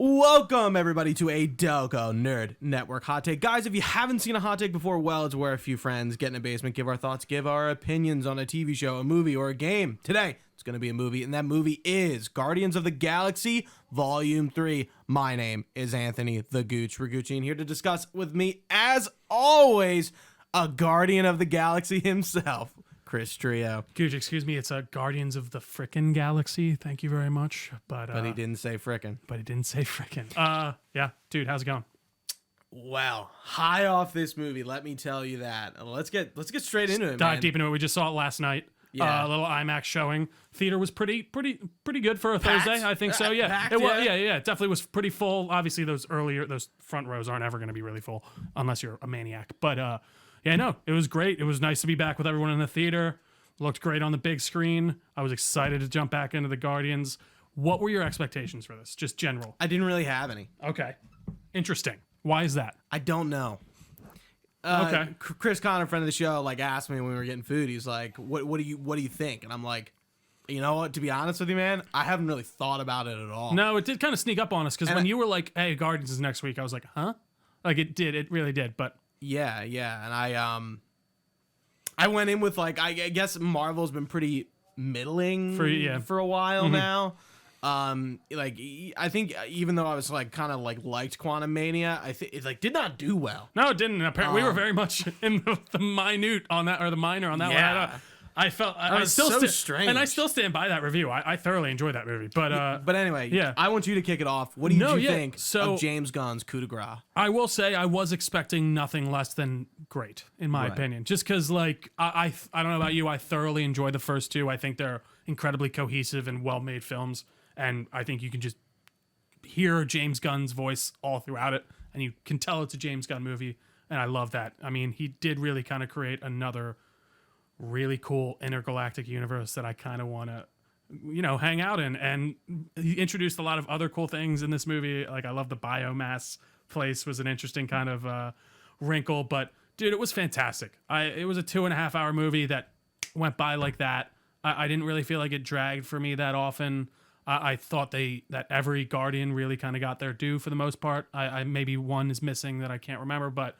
Welcome, everybody, to a Delco Nerd Network Hot Take. Guys, if you haven't seen a hot take before, well, it's where a few friends get in a basement, give our thoughts, give our opinions on a TV show, a movie, or a game. Today, it's going to be a movie, and that movie is Guardians of the Galaxy Volume 3. My name is Anthony the Gooch Ragucci, and here to discuss with me, as always, a Guardian of the Galaxy himself, Chris Trio. Gooch, excuse me, it's a Guardians of the Frickin' Galaxy. Thank you very much. But But he didn't say frickin'. But he didn't say frickin'. Yeah, dude, how's it going? Well, high off this movie, let me tell you that. Let's get straight into it, Dive man. deep into it. We just saw it last night. Yeah. A little IMAX showing. Theater was pretty good for a Thursday. I think so. Yeah. Packed, It was, yeah. yeah. It definitely was pretty full. Obviously, those front rows aren't ever going to be really full unless you're a maniac. But yeah, no, it was great. It was nice to be back with everyone in the theater. Looked great on the big screen. I was excited to jump back into the Guardians. What were your expectations for this? Just general. I didn't really have any. Okay. Interesting. Why is that? I don't know. Okay. Chris Connor, friend of the show, asked me when we were getting food. He's like, "What do you think?" And I'm like, "You know what? To be honest with you, man, I haven't really thought about it at all." No, it did kind of sneak up on us because when you were like, "Hey, Guardians is next week," I was like, "Huh?" Like it did. It really did. But yeah, and I went in with I guess Marvel's been pretty middling for a while now. I think even though I was liked Quantum Mania, I think it did not do well. no, it didn't. Apparently, we were very much in the minute on that, or the minor on that Yeah. one. I felt I was still so strange. and I still stand by that review. I thoroughly enjoyed that movie. But Anyway, yeah. I want you to kick it off. What did you think So- of James Gunn's coup de grace? I will say I was expecting nothing less than great, in my opinion. Just because, I don't know about you, I thoroughly enjoyed the first two. I think they're incredibly cohesive and well-made films, and I think you can just hear James Gunn's voice all throughout it, and you can tell it's a James Gunn movie, and I love that. I mean, he did really kind of create another really cool intergalactic universe that I kind of want to hang out in, and he introduced a lot of other cool things in this movie. I love the biomass place was an interesting kind of wrinkle, but dude, it was fantastic. It was a 2.5 hour movie that went by like that. I didn't really feel like it dragged for me that often. I thought that every Guardian really kind of got their due for the most part. I maybe one is missing that I can't remember, but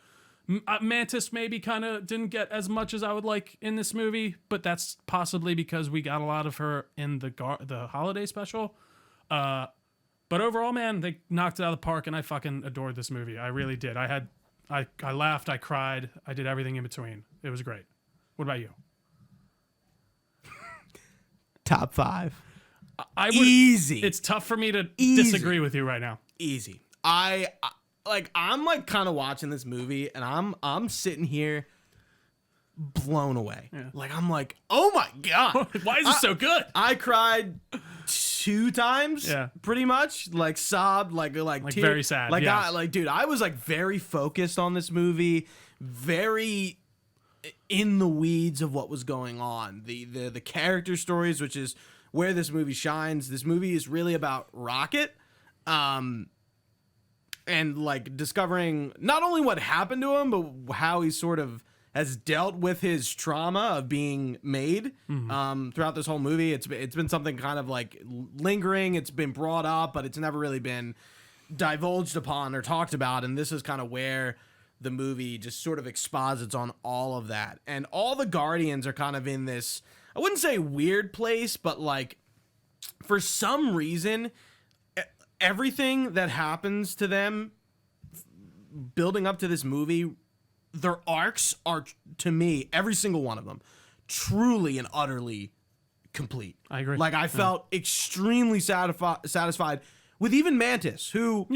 Mantis maybe kind of didn't get as much as I would like in this movie, but that's possibly because we got a lot of her in the holiday special. But overall, man, they knocked it out of the park, and I fucking adored this movie. I really did. I laughed, I cried, I did everything in between. It was great. What about you? Top 5. Easy. It's tough for me to disagree with you right now. Easy. I'm kind of watching this movie, and I'm sitting here blown away. Yeah. I'm like, oh my god, Why is it so good? I cried 2 times. Yeah. Pretty much. Sobbed. Very sad. Yeah. Dude, I was very focused on this movie, very in the weeds of what was going on. The character stories, which is where this movie shines. This movie is really about Rocket. And discovering not only what happened to him, but how he sort of has dealt with his trauma of being made throughout this whole movie. It's been something kind of lingering. It's been brought up, but it's never really been divulged upon or talked about. And this is kind of where the movie just sort of exposits on all of that. And all the Guardians are kind of in this, I wouldn't say weird place, but for some reason, everything that happens to them building up to this movie, their arcs are, to me, every single one of them, truly and utterly complete. I agree. I felt extremely satisfied with even Mantis, who,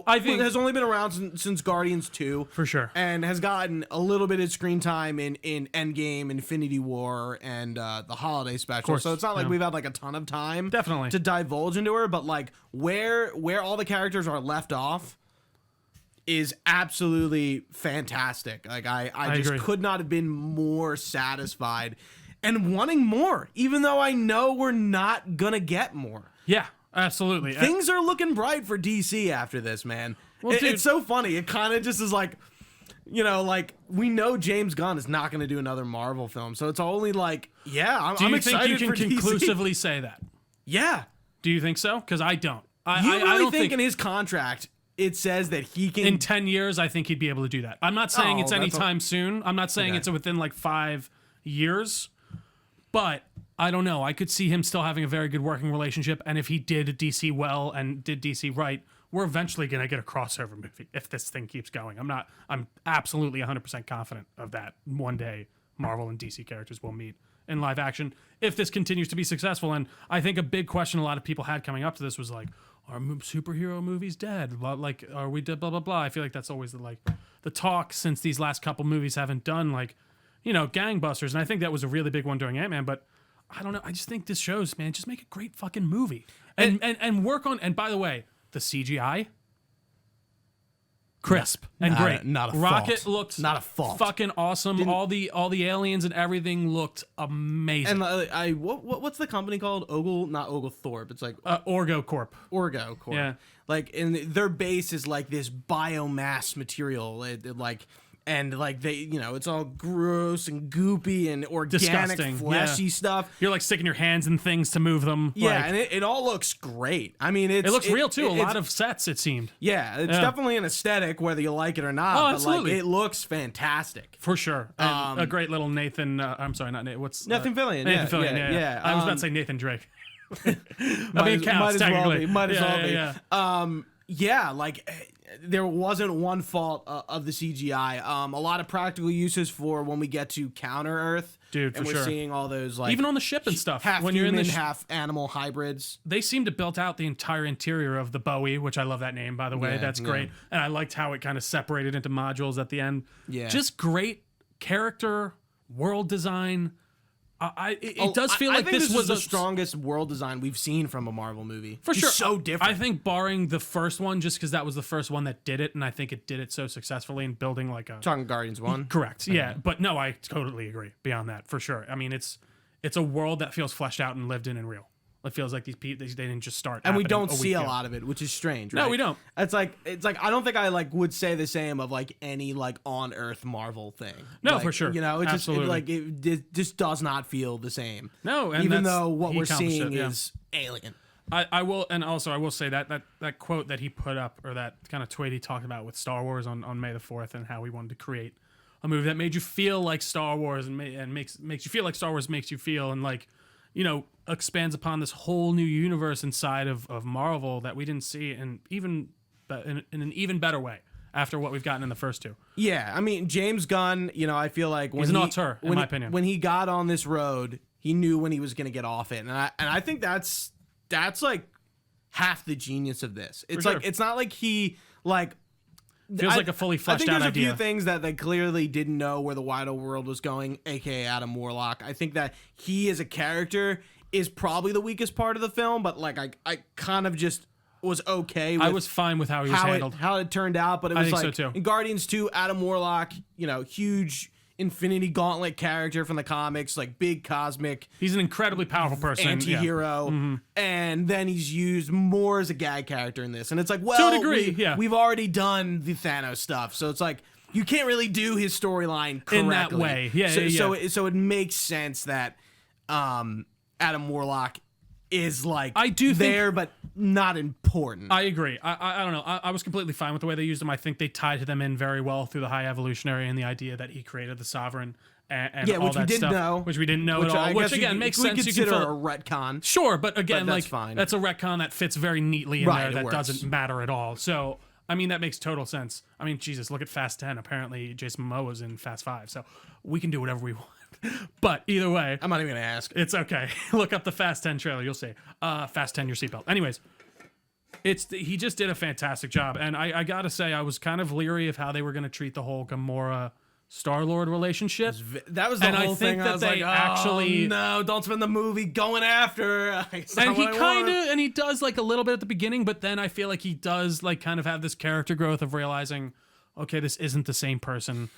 I think has only been around since Guardians 2. For sure. And has gotten a little bit of screen time in Endgame, Infinity War, and the holiday special. So it's not like we've had a ton of time Definitely. to divulge into her, but where all the characters are left off is absolutely fantastic. I just agree. could not have been more satisfied and wanting more, even though I know we're not gonna get more. Yeah, absolutely. Things are looking bright for DC after this, man. Well, dude, it's so funny. It kind of just is we know James Gunn is not going to do another Marvel film, so it's only I'm do you excited think you for can DC. conclusively say that? Yeah. Do you think so? Because I don't. You really I don't think in his contract it says that he can in 10 years, I think he'd be able to do that. I'm not saying it's anytime soon. I'm not saying it's within like 5 years, but I don't know. I could see him still having a very good working relationship. And if he did DC well and did DC right, we're eventually going to get a crossover movie if this thing keeps going. I'm absolutely 100% confident of that. One day, Marvel and DC characters will meet in live action if this continues to be successful. And I think a big question a lot of people had coming up to this was like, are superhero movies dead? Like, are we dead? Blah blah blah. I feel like that's always the talk since these last couple movies haven't done gangbusters, and I think that was a really big one during Ant-Man. But I don't know. I just think this shows, man, just make a great fucking movie and work on. And by the way, the CGI. Crisp and great. Not a Rocket fault. looked not a fault. Fucking awesome. All the aliens and everything looked amazing. And what's the company called? Not Oglethorpe. It's like Orgo Corp. Orgo Corp. Yeah. Like, and their base is like this biomass material. It's all gross and goopy and organic, Disgusting. fleshy stuff. You're like sticking your hands in things to move them. Yeah, like, and it all looks great. I mean, it looks real too. A lot of sets, it seemed. Yeah, it's definitely an aesthetic, whether you like it or not. Oh, but absolutely. like, it looks fantastic. For sure. And a great little Nathan. I'm sorry, not Nathan. What's Nathan Fillion? Nathan Fillion. Yeah. I was about to say Nathan Drake. I mean, counts technically. Might as well be. Yeah. There wasn't one fault of the CGI. A lot of practical uses for when we get to Counter Earth. Dude, and for we're sure. seeing all those like even on the ship and stuff. half when human, you're in the half animal hybrids. They seem to build out the entire interior of the Bowie, which I love that name, by the way. Yeah, That's great. And I liked how it kind of separated into modules at the end. Yeah. Just great character, world design. It does feel like I think this was the strongest world design we've seen from a Marvel movie. For sure. So different. I think barring the first one, just because that was the first one that did it, and I think it did it so successfully in building like a... Talking Guardians 1? Correct, yeah. But no, I totally agree beyond that, for sure. I mean, it's a world that feels fleshed out and lived in and real. It feels like these people, they didn't just start. And we don't see a lot of it, which is strange, right? No, we don't. It's like I don't think I would say the same of like any like on Earth Marvel thing. No, like, for sure. You know, it's absolutely. it just does not feel the same. No, and even though what he we're accomplished seeing it, yeah. is alien. I will, and also I will say that quote that he put up, or that kind of tweet he talked about with Star Wars on May the 4th, and how he wanted to create a movie that made you feel like Star Wars and makes you feel like Star Wars makes you feel, and like, you know, expands upon this whole new universe inside of Marvel that we didn't see, and even in an even better way after what we've gotten in the first two. Yeah, I mean, James Gunn, you know, I feel like when he's an auteur, in my opinion. When he got on this road, he knew when he was going to get off it, and I think that's like half the genius of this. It's like, it's not like he like feels like a fully fleshed out idea. I think there's a few things that they clearly didn't know where the wider world was going, aka Adam Warlock. I think that he as a character is probably the weakest part of the film, but like I kind of just was okay with I was fine with how he was handled. How it turned out, but it was I think like so too. In Guardians 2, Adam Warlock, you know, huge Infinity Gauntlet character from the comics, like big cosmic. He's an incredibly powerful person, anti-hero, and then he's used more as a gag character in this. And it's like, well, to a degree, we've already done the Thanos stuff, so it's like you can't really do his storyline correctly in that way. So it makes sense that Adam Warlock is like I do there, think, but not important. I agree. I don't know. I was completely fine with the way they used him. I think they tied them in very well through the High Evolutionary and the idea that he created the Sovereign and all which that we didn't stuff, know, which we didn't know at all. Which again makes sense. We consider you can a retcon. Sure, but again, that's like fine. That's a retcon that fits very neatly in there. That works. doesn't matter at all. So I mean, that makes total sense. I mean, Jesus, look at Fast 10. Apparently, Jason Momoa was in Fast 5, so we can do whatever we want. But either way, I'm not even gonna ask. It's okay. Look up the Fast 10 trailer. You'll see. Fast 10, your seatbelt. Anyways, he just did a fantastic job, and I gotta say, I was kind of leery of how they were gonna treat the whole Gamora Star-Lord relationship. That was the and whole I think thing. That I was they like, actually no, don't spend the movie going after. And he kind of, and he does like a little bit at the beginning, but then I feel like he does like kind of have this character growth of realizing, okay, this isn't the same person.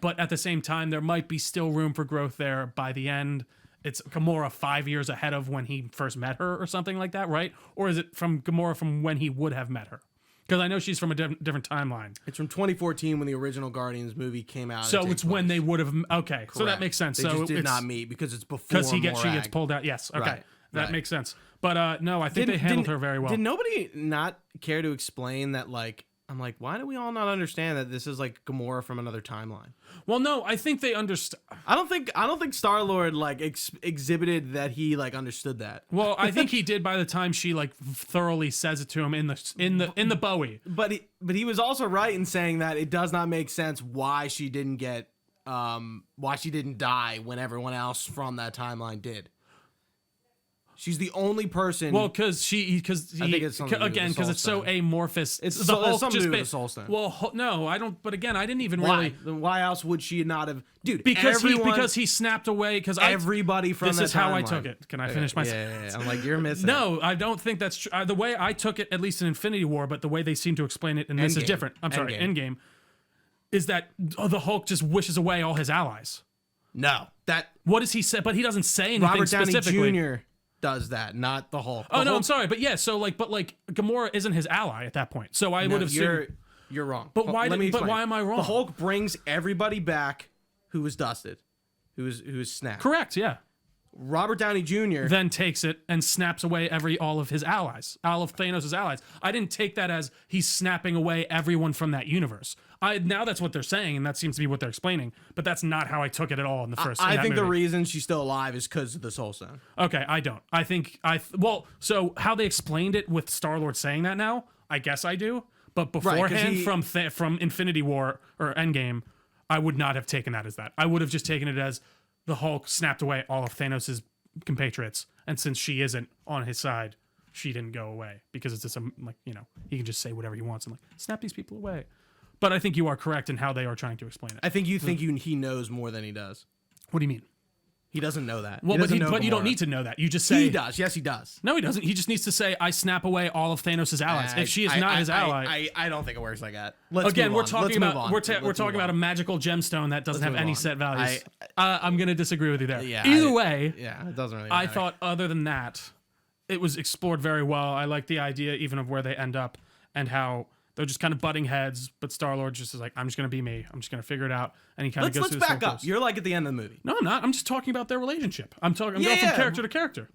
But at the same time, there might be still room for growth there by the end. It's Gamora 5 years ahead of when he first met her or something like that, right? Or is it from Gamora from when he would have met her? Because I know she's from a different timeline. It's from 2014 when the original Guardians movie came out. So it's when they would have. Okay, Correct. so that makes sense. They so just did not meet because it's before she gets Morag. pulled out. Yes. Okay. Right. That makes sense. But no, I think they handled her very well. Did nobody not care to explain that? Like, I'm like, why do we all not understand that this is like Gamora from another timeline? Well, no, I think they understand. I don't think Star-Lord like exhibited that he like understood that. Well, I think he did by the time she like thoroughly says it to him in the Bowie. But he was also right in saying that it does not make sense why she didn't die when everyone else from that timeline did. She's the only person. Well, because I think it's it's so amorphous. It's the Hulk just with the Soul Stone. Well, no, I don't. But again, I didn't even why? really. Then why else would she not have, dude? Because he snapped away. Because everybody from this that is how I timeline. took it. Can I finish my? Yeah. I'm like, you're missing. No, I don't think that's true. The way I took it, at least in Infinity War, but the way they seem to explain it, and this is different. I'm sorry, Endgame, is that the Hulk just wishes away all his allies. No, what does he say? But he doesn't say anything Robert Downey specifically. Jr. does that, not the Hulk. Oh no, I'm sorry, but yeah. So Gamora isn't his ally at that point. So I would have said you're wrong. But why? But why am I wrong? The Hulk brings everybody back who was dusted, who was snapped. Correct. Yeah. Robert Downey Jr. then takes it and snaps away all of his allies, all of Thanos' allies. I didn't take that as he's snapping away everyone from that universe. Now that's what they're saying, and that seems to be what they're explaining. But that's not how I took it at all in the first. I think the reason she's still alive is because of the Soul Stone. Okay, I don't. I think so how they explained it with Star-Lord saying that now, I guess I do. But beforehand, from Infinity War or Endgame, I would not have taken that as that. I would have just taken it as the Hulk snapped away all of Thanos' compatriots, and since she isn't on his side, she didn't go away because it's just he can just say whatever he wants and snap these people away. But I think you are correct in how they are trying to explain it. I think he knows more than he does. What do you mean? He doesn't know that. Well, but you don't need to know that. You just say he does. Yes, he does. No, he doesn't. He just needs to say, "I snap away all of Thanos' allies." If she is not his ally, I don't think it works like that. We're talking about a magical gemstone that doesn't have any set values. I'm gonna disagree with you there. Yeah, Either way, it doesn't really matter. I thought other than that, it was explored very well. I like the idea even of where they end up and how they're just kind of butting heads, but Star-Lord just is like, I'm just going to be me. I'm just going to figure it out. And he kind of goes through the Let's back up. You're like at the end of the movie. No, I'm not. I'm just talking about their relationship. I'm going from character to character.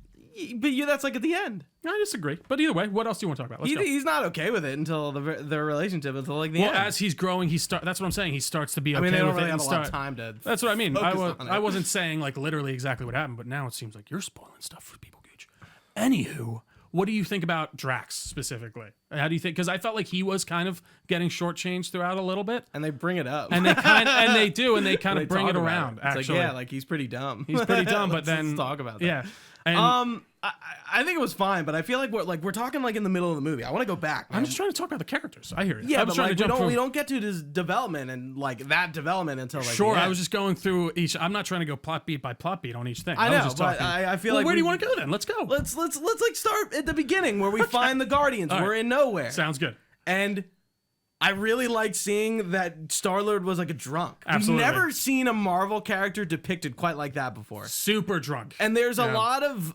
But that's like at the end. I disagree. But either way, what else do you want to talk about? Let's go. He's not okay with it until their relationship until like the end. Well, as he's growing, that's what I'm saying. He starts to be okay they don't with really it. Have a lot of time to. That's what I mean. I wasn't saying like literally exactly what happened, but now it seems like you're spoiling stuff for people, Gooch. Anywho. What do you think about Drax specifically? How do you think? Because I felt like he was kind of getting shortchanged throughout a little bit, and they bring it up, and they kind of bring it around. It's actually, he's pretty dumb. He's pretty dumb, but then let's talk about that. Yeah, and, I think it was fine, but I feel like we're talking like in the middle of the movie. I want to go back. I'm just trying to talk about the characters. I hear you. Yeah, but we don't get to his development and like that development until like sure. I was just going through each. I'm not trying to go plot beat by plot beat on each thing. I know, was just but I feel like where do you want to go then? Let's go. Let's like start at the beginning where we find the Guardians. Right. We're in nowhere. Sounds good. And I really liked seeing that Star-Lord was like a drunk. Absolutely. We've never seen a Marvel character depicted quite like that before. Super drunk. And there's a lot of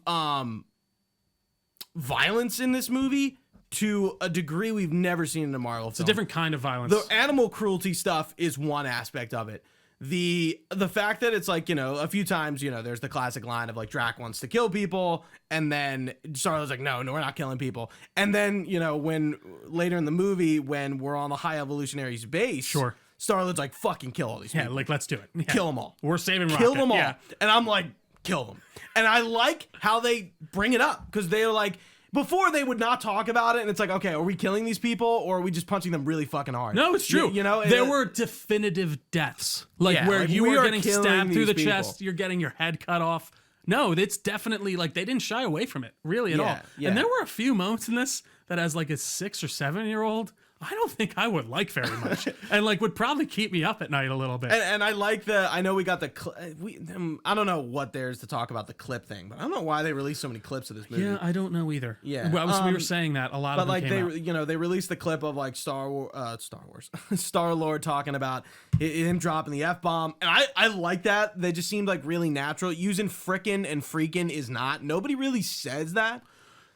violence in this movie to a degree we've never seen in a Marvel film. It's a different kind of violence. The animal cruelty stuff is one aspect of it. The fact that it's like, a few times, there's the classic line of like Drac wants to kill people, and then Star-Lord's like, no, we're not killing people. And then, when later in the movie, when we're on the High Evolutionary's base, sure, Star-Lord's like, fucking kill all these people. Yeah, like, let's do it. Yeah. Kill them all. We're saving Rocket. Kill them all. Yeah. And I'm like, kill them. And I like how they bring it up, because they're like, before they would not talk about it, and it's like, okay, are we killing these people, or are we just punching them really fucking hard? No, it's true. There were definitive deaths, where you were getting stabbed through the chest, you're getting your head cut off. No, it's definitely like they didn't shy away from it really at all. Yeah. And there were a few moments in this that, as like a 6 or 7 year old, I don't think I would like very much, and like would probably keep me up at night a little bit. And I like I know we got the I don't know what there's to talk about the clip thing, but I don't know why they released so many clips of this movie. Yeah, I don't know either. Yeah, we were saying that a lot of them like came out. They released the clip of like Star Wars, Star-Lord talking about him dropping the F-bomb, and I like that. They just seemed like really natural. Using frickin' and freakin' is not. Nobody really says that.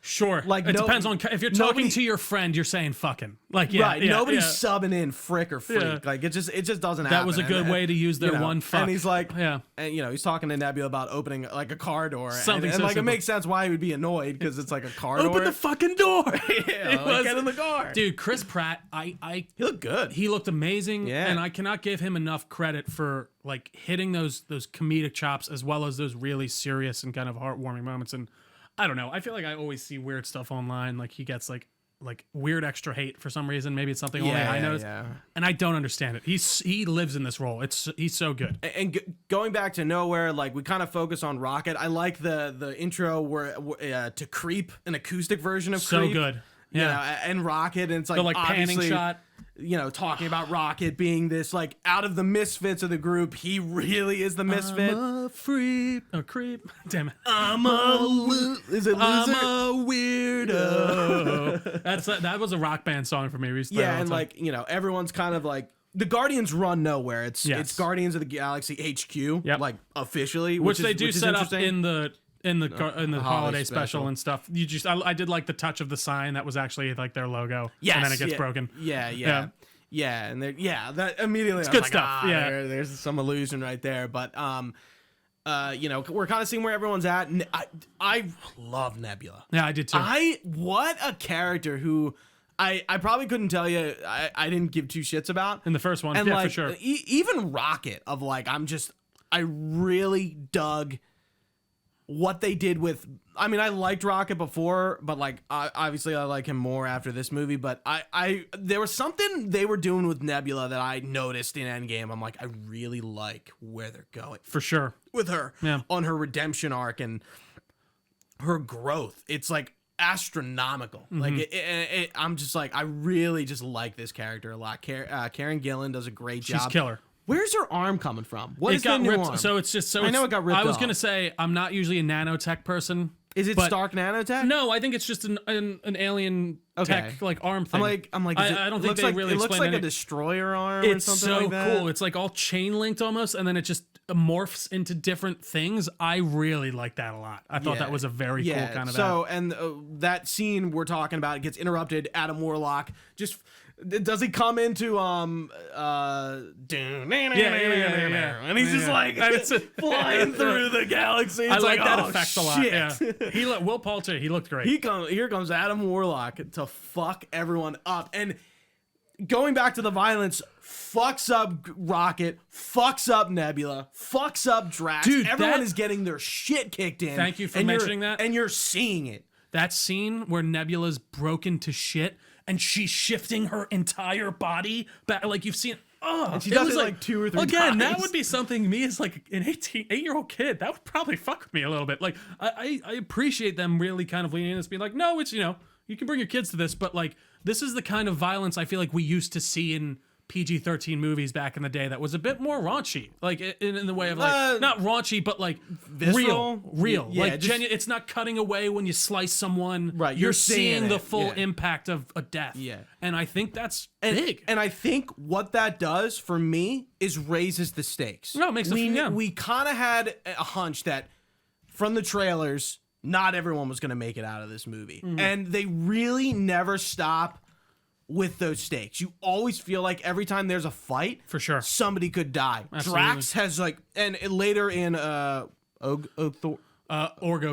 Sure. Like, it no- depends on if you're nobody- talking to your friend, you're saying fucking. Like, yeah, right. yeah, Nobody's yeah. subbing in frick or freak. Yeah. Like, it just doesn't happen. That was a good way to use their one fuck. And he's like, Yeah. and he's talking to Nebula about opening like a car door. Something and so like it simple. makes sense why he would be annoyed because it's like a car door. Open the fucking door. Yeah, like, get in the car. Dude, Chris Pratt, He looked good. he looked amazing, Yeah. and I cannot give him enough credit for like hitting those comedic chops as well as those really serious and kind of heartwarming moments. And I don't know, I feel like I always see weird stuff online. Like he gets like weird extra hate for some reason. Maybe it's something only I notice, and I don't understand it. He lives in this role. He's so good. And going back to Nowhere, like we kind of focus on Rocket. I like the intro where to Creep, an acoustic version of So Creep. good. You Yeah. know, and Rocket, and it's like, The like panning obviously, shot. Talking about Rocket being this like out of the misfits of the group, he really is the misfit. I'm a freak. A creep. Damn it. I'm a is it loser? I'm a weirdo. That was a rock band song for me. We used to play it all Yeah, the and time. like everyone's kind of like the Guardians run nowhere. It's Yes. Guardians of the Galaxy HQ, Yep. like officially, which they is, do which is set up interesting. in the holiday special special. and stuff. I did like the touch of the sign that was actually like their logo. Yes, and then it gets yeah, broken. Yeah. And that immediately it's good stuff. Yeah. there's some illusion right there. But we're kind of seeing where everyone's at. And I love Nebula. Yeah, I did too. What a character who I probably couldn't tell you I didn't give two shits about. in the first one, And yeah, like for sure. Even Rocket of like I really dug what they did with. I mean, I liked Rocket before, but like obviously I like him more after this movie. But I there was something they were doing with Nebula that I noticed in Endgame. I'm like, I really like where they're going For sure. with her Yeah. on her redemption arc and her growth. It's like astronomical. Mm-hmm. Like I'm just like, I really just like this character a lot. Karen Gillan does a great job. She's killer. Where's her arm coming from? What It is the got new ripped. arm? So it's just so I know it's- it got ripped I was off. gonna say I'm not usually a nanotech person. Is it but- Stark Nanotech? No, I think it's just an alien tech like arm thing. I'm like, I don't think they really it looks explained like a any- destroyer arm or It's something so like that. cool. It's like all chain linked almost, and then it just morphs into different things. I really like that a lot. I thought that was a very cool kind of. So and that scene we're talking about gets interrupted. Adam Warlock just does he come into and he's just like flying through the galaxy. I It's like that oh, effect a lot. shit. Yeah, Will Poulter. He looked great. Here comes Adam Warlock to fuck everyone up. And going back to the violence, fucks up Rocket, fucks up Nebula, fucks up Drax. Dude, everyone that- is getting their shit kicked in. Thank you for and mentioning that. And you're seeing it. That scene where Nebula's broken to shit and she's shifting her entire body back, like you've seen. Oh, And she does was it like 2 or 3 again, that times. would be something me as like an 8-year-old kid. That would probably fuck with me a little bit. Like I appreciate them really kind of leaning in and being like, no, it's you can bring your kids to this, but like this is the kind of violence I feel like we used to see in PG-13 movies back in the day that was a bit more raunchy, like in the way of like not raunchy, but like Visceral? real, Yeah, like just- it's not cutting away when you slice someone. Right, you're you're seeing seeing the it, full yeah. impact of a death. Yeah. And I think that's big. And I think what that does for me is raises the stakes. No, it makes the we kind of had a hunch that from the trailers, not everyone was going to make it out of this movie, and they really never stop with those stakes. You always feel like every time there's a fight, For sure. somebody could die. Absolutely. Drax has like, and later in Orgo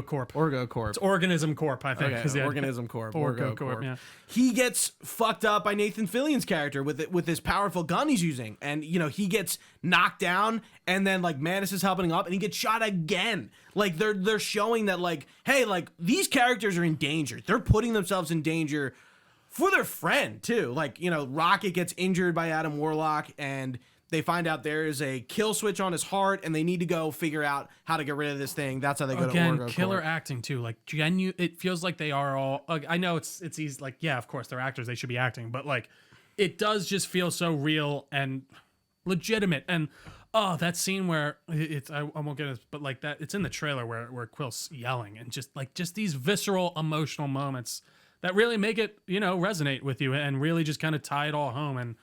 Corp. Orgo Corp. It's Organism Corp, I think. Okay, 'cause, yeah. Organism Corp. Orgo Corp, yeah. He gets fucked up by Nathan Fillion's character with this powerful gun he's using, and he gets knocked down, and then like Mantis is helping him up, and he gets shot again. Like they're showing that like, hey, like these characters are in danger. They're putting themselves in danger for their friend too. Like Rocket gets injured by Adam Warlock, and they find out there is a kill switch on his heart, and they need to go figure out how to get rid of this thing. That's how they go Again, to Orgo killer Corp. acting too. Like it feels like they are all. I know it's easy. Like yeah, of course they're actors. They should be acting, but like it does just feel so real and legitimate. And that scene where I won't get it, but like that, it's in the trailer where Quill's yelling and just these visceral emotional moments that really make it resonate with you and really just kind of tie it all home. And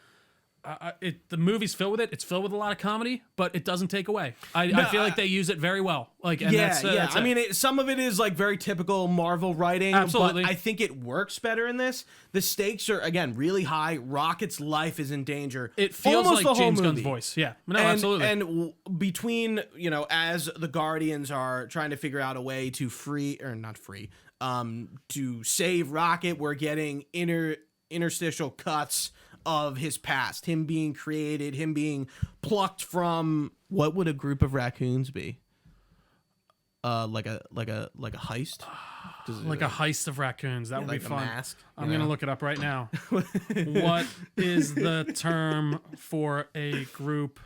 the movie's filled with it. It's filled with a lot of comedy, but it doesn't take away. I feel like they use it very well. Like, and yeah, that's I mean, some of it is like very typical Marvel writing. Absolutely. But I think it works better in this. The stakes are again really high. Rocket's life is in danger. It feels almost like the whole James Gunn's movie. voice. Yeah, no, And, absolutely. And between as the Guardians are trying to figure out a way to to save Rocket, we're getting interstitial cuts of his past, him being created, him being plucked from what would a group of raccoons be? Like a heist, Like a heist of raccoons. That would like be a fun. mask, I'm gonna look it up right now. What is the term for a group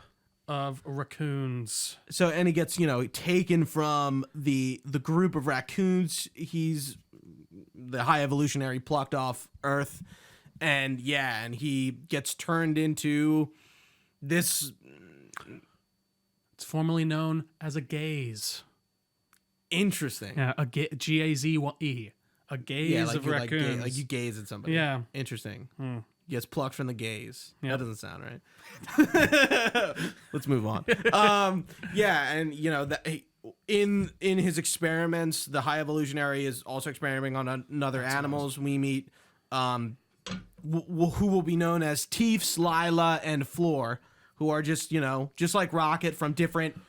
of raccoons? So, and he gets taken from the group of raccoons. He's the high evolutionary plucked off Earth, and he gets turned into this. It's formerly known as a gaze. Interesting. Yeah, Gaze. A gaze of raccoons. like you gaze at somebody. Yeah. Interesting. Gets plucked from the gaze. Yeah. That doesn't sound right. Let's move on. And that in his experiments, the high evolutionary is also experimenting on other animals. We meet who will be known as Teefs, Lila, and Floor, who are just like Rocket from different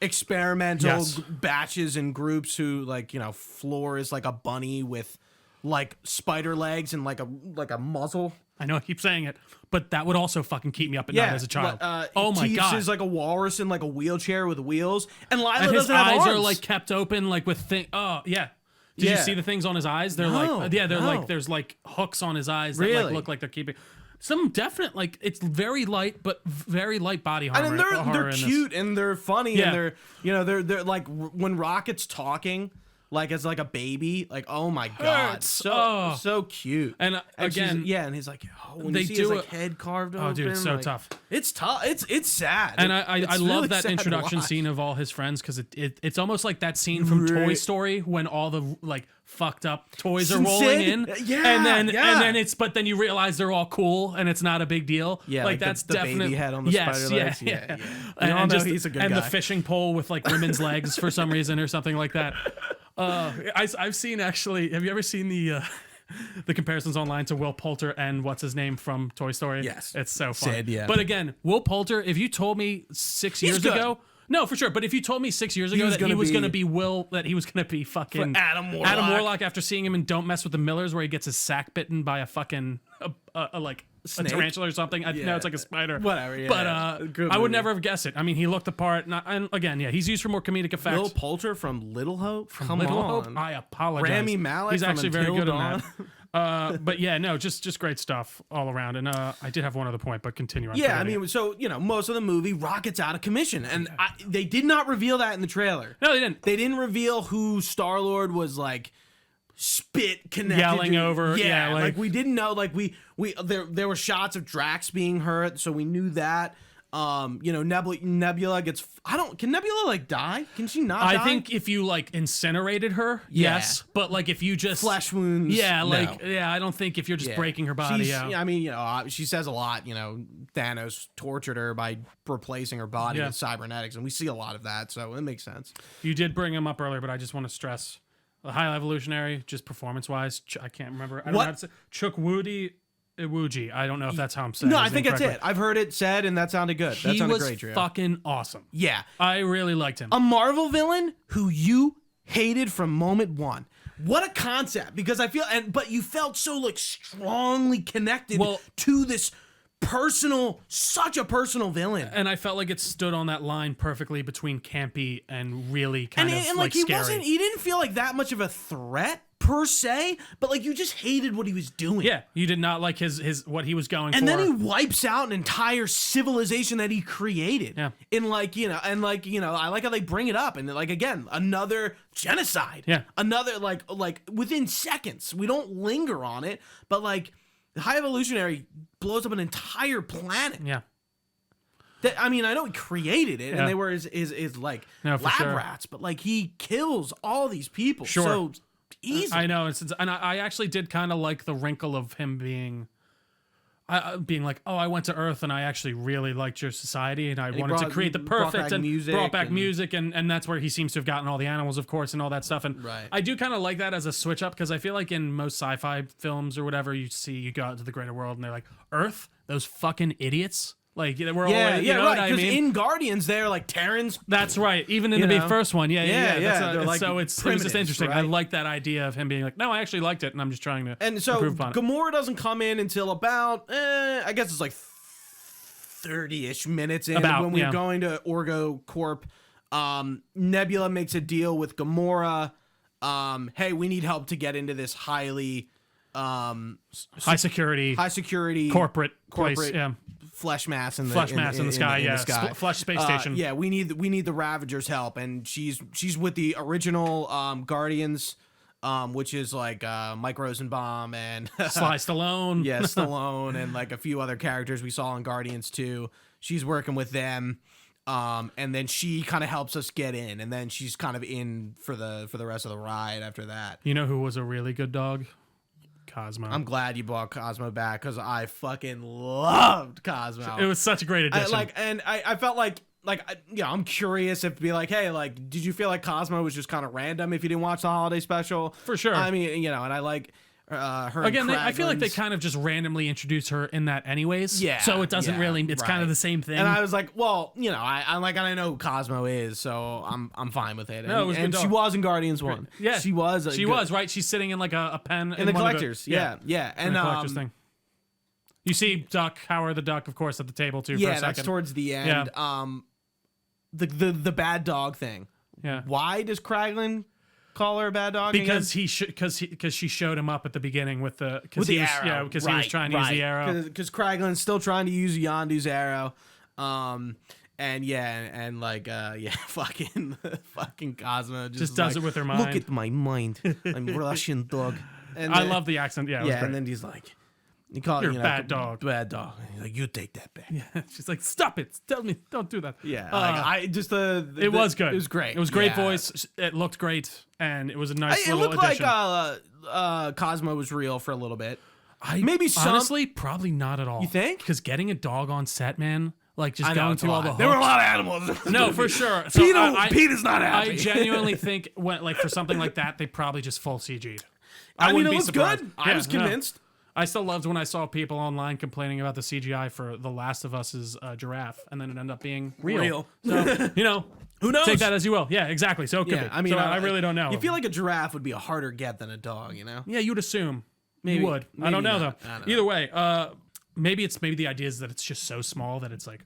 experimental batches and groups. Who Floor is like a bunny with like spider legs and like a muzzle. I know I keep saying it, but that would also fucking keep me up at night as a child. Oh my Teefs god! is like a walrus in like a wheelchair with wheels, and Lila And his doesn't have eyes arms. are like kept open, like with thing. Oh yeah. Did you see the things on his eyes? They're like there's like hooks on his eyes that like Really? look like they're keeping. Some definite it's very light, but very light body horror. And then they're cute and they're funny and they're like when Rocket's talking like as like a baby, like oh my god, so cute. And again, and he's like, when they you see do his head carved open. Oh, dude, it's so like, tough. It's tough. It's sad. And I I love that introduction scene of all his friends because it's almost like that scene from Toy Story when all the like fucked up toys are rolling in. Yeah, and then but then you realize they're all cool and it's not a big deal. Yeah, like that's the definitely baby head on the spider legs. Yeah. And he's a good guy. And the fishing pole with like women's legs for some reason or something like that. I've seen actually. Have you ever seen the comparisons online to Will Poulter and what's his name from Toy Story? Yes, it's so fun. Sid, yeah. But again, Will Poulter. If you told me 6 years ago. No, for sure. But if you told me 6 years ago that he was going to be Will, that he was going to be fucking Adam Warlock. After seeing him in Don't Mess with the Millers, where he gets his sack bitten by a fucking a tarantula or something. No, it's like a spider. Whatever. Yeah. But I would never have guessed it. I mean, he looked the part. And again, he's used for more comedic effects. Will Poulter from Little Hope. Come Little on. Hope. I apologize. Rami Malek. He's actually from very good Dawn. on that. But yeah, no, just great stuff all around. And I did have one other point, but continue on. Yeah, I mean, so most of the movie, Rocket's out of commission, and they did not reveal that in the trailer. No, they didn't. They didn't reveal who Star-Lord was like spit connected yelling to. over. Yeah, like we didn't know. Like there were shots of Drax being hurt, so we knew that. Nebula gets. Can Nebula like die? Can she not die? I think if you like incinerated her, yes. But like if you just flesh wounds, I don't think if you're just breaking her body out. I mean, she says a lot. Thanos tortured her by replacing her body with cybernetics, and we see a lot of that, so it makes sense. You did bring him up earlier, but I just want to stress the high evolutionary, just performance wise. I can't remember. I don't know how to say. Chukwudi Iwuji. I don't know if that's how I'm saying. No, his I think name that's correctly. it. I've heard it said, and that sounded good. That sounded great, Drew. He was fucking awesome. Yeah, I really liked him. A Marvel villain who you hated from moment one. What a concept! Because I feel, but you felt so like strongly connected to this such a personal villain. And I felt like it stood on that line perfectly between campy and really kind of scary. He didn't feel like that much of a threat per se, but like you just hated what he was doing. Yeah, you did not like his what he was going for. And then he wipes out an entire civilization that he created. Yeah. I like how they bring it up, and like again, another genocide. Yeah. Another like within seconds. We don't linger on it, but like the High Evolutionary blows up an entire planet. Yeah. I mean, I know he created it, and they were his like lab rats, but like he kills all these people. Sure. So easy. I know, and I actually did kind of like the wrinkle of him being. being like, oh, I went to Earth and I actually really liked your society and I wanted to create the brought perfect back music brought back and- music and that's where he seems to have gotten all the animals, of course, and all that stuff. And Right. I do kind of like that as a switch up because I feel like in most sci-fi films or whatever, you go out to the greater world and they're like, Earth, those fucking idiots. Like we're all, you know right. what I Because mean? in Guardians, they're like Terrans. That's right. Even in You the know? first one, yeah. They're like so it was just primitives, interesting. I right? like that idea of him being like, no, I actually liked it, and I'm just trying to And so improve upon it. Gamora doesn't come in until about, I guess it's like 30-ish minutes in when we're going to Orgo Corp. Nebula makes a deal with Gamora. Hey, we need help to get into this highly high security corporate place, yeah. flesh mass in the In the sky, yeah. sky. Flesh space station. Yeah, we need the Ravagers' help, and she's with the original Guardians, which is like Mike Rosenbaum and Sly Stallone. yeah, Stallone and like a few other characters we saw in Guardians 2. She's working with them. And then she kind of helps us get in, and then she's kind of in for the rest of the ride after that. You know who was a really good dog? Cosmo. I'm glad you brought Cosmo back because I fucking loved Cosmo. It was such a great addition. I felt like I'm curious if be like, hey, like, did you feel like Cosmo was just kind of random if you didn't watch the holiday special? For sure. I mean, and I like her. Again, and I feel like they Kraglin's. kind of just randomly introduce her in that anyways. Yeah, So it doesn't yeah, really. It's kind of right. the same thing. And I was like, well, I know who Cosmo is, so I'm fine with it. No, it was a and good she dog. was in Guardians 1. Yeah, she was. She was right. She's sitting in like a pen in the one of collectors. Yeah. in And the collectors thing. You see Duck, Howard the Duck, of course, at the table too. For a yeah, second. that's towards the end. Yeah. The bad dog thing. Yeah. Why does Kraglin call her a bad dog? Because because she showed him up at the beginning with the arrow. Yeah, because he was trying to use the arrow. Because Kraglin's still trying to use Yondu's arrow. Fucking Cosmo Just does it with her mind. Look at my mind. I'm Russian dog. And I then- love the accent. Yeah, it was great. and then he's like, you call You're a bad dog. Bad dog. And he's like, you take that back. Yeah, she's like, stop it! Tell me, don't do that. Yeah, I just It was good. It was great. It was great Yeah. voice. It looked great, and it was a nice It little looked addition. like Cosmo was real for a little bit. Maybe some. Honestly, probably not at all. You think? Because getting a dog on set, man, like just I know, going it's through a all the lot. There were a hooks. lot of animals. No, for sure. So Pete is not happy. I genuinely think for something like that, they probably just full CG'd. I mean, wouldn't it be looks surprised. good. I was no. convinced. I still loved when I saw people online complaining about the CGI for The Last of Us's giraffe, and then it ended up being real. So, Who knows? take that as you will. Yeah, exactly. So it could Yeah, be. I mean, I really don't know. You feel like a giraffe would be a harder get than a dog, Yeah, you'd assume. Maybe- You would. I don't maybe know not. though. I don't know. Either way, maybe the idea is that it's just so small that it's like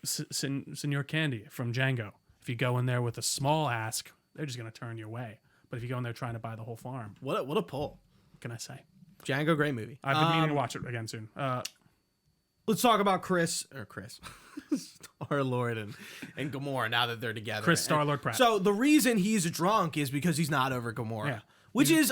Senor Candy from Django. If you go in there with a small ask, they're just gonna turn you away. But if you go in there trying to buy the whole farm, What a pull. what can I say? Django, great movie. I've been meaning to watch it again soon. Let's talk about Chris, Star-Lord and Gamora now that they're together. Chris Star-Lord Pratt. So the reason he's drunk is because he's not over Gamora, Yeah. which is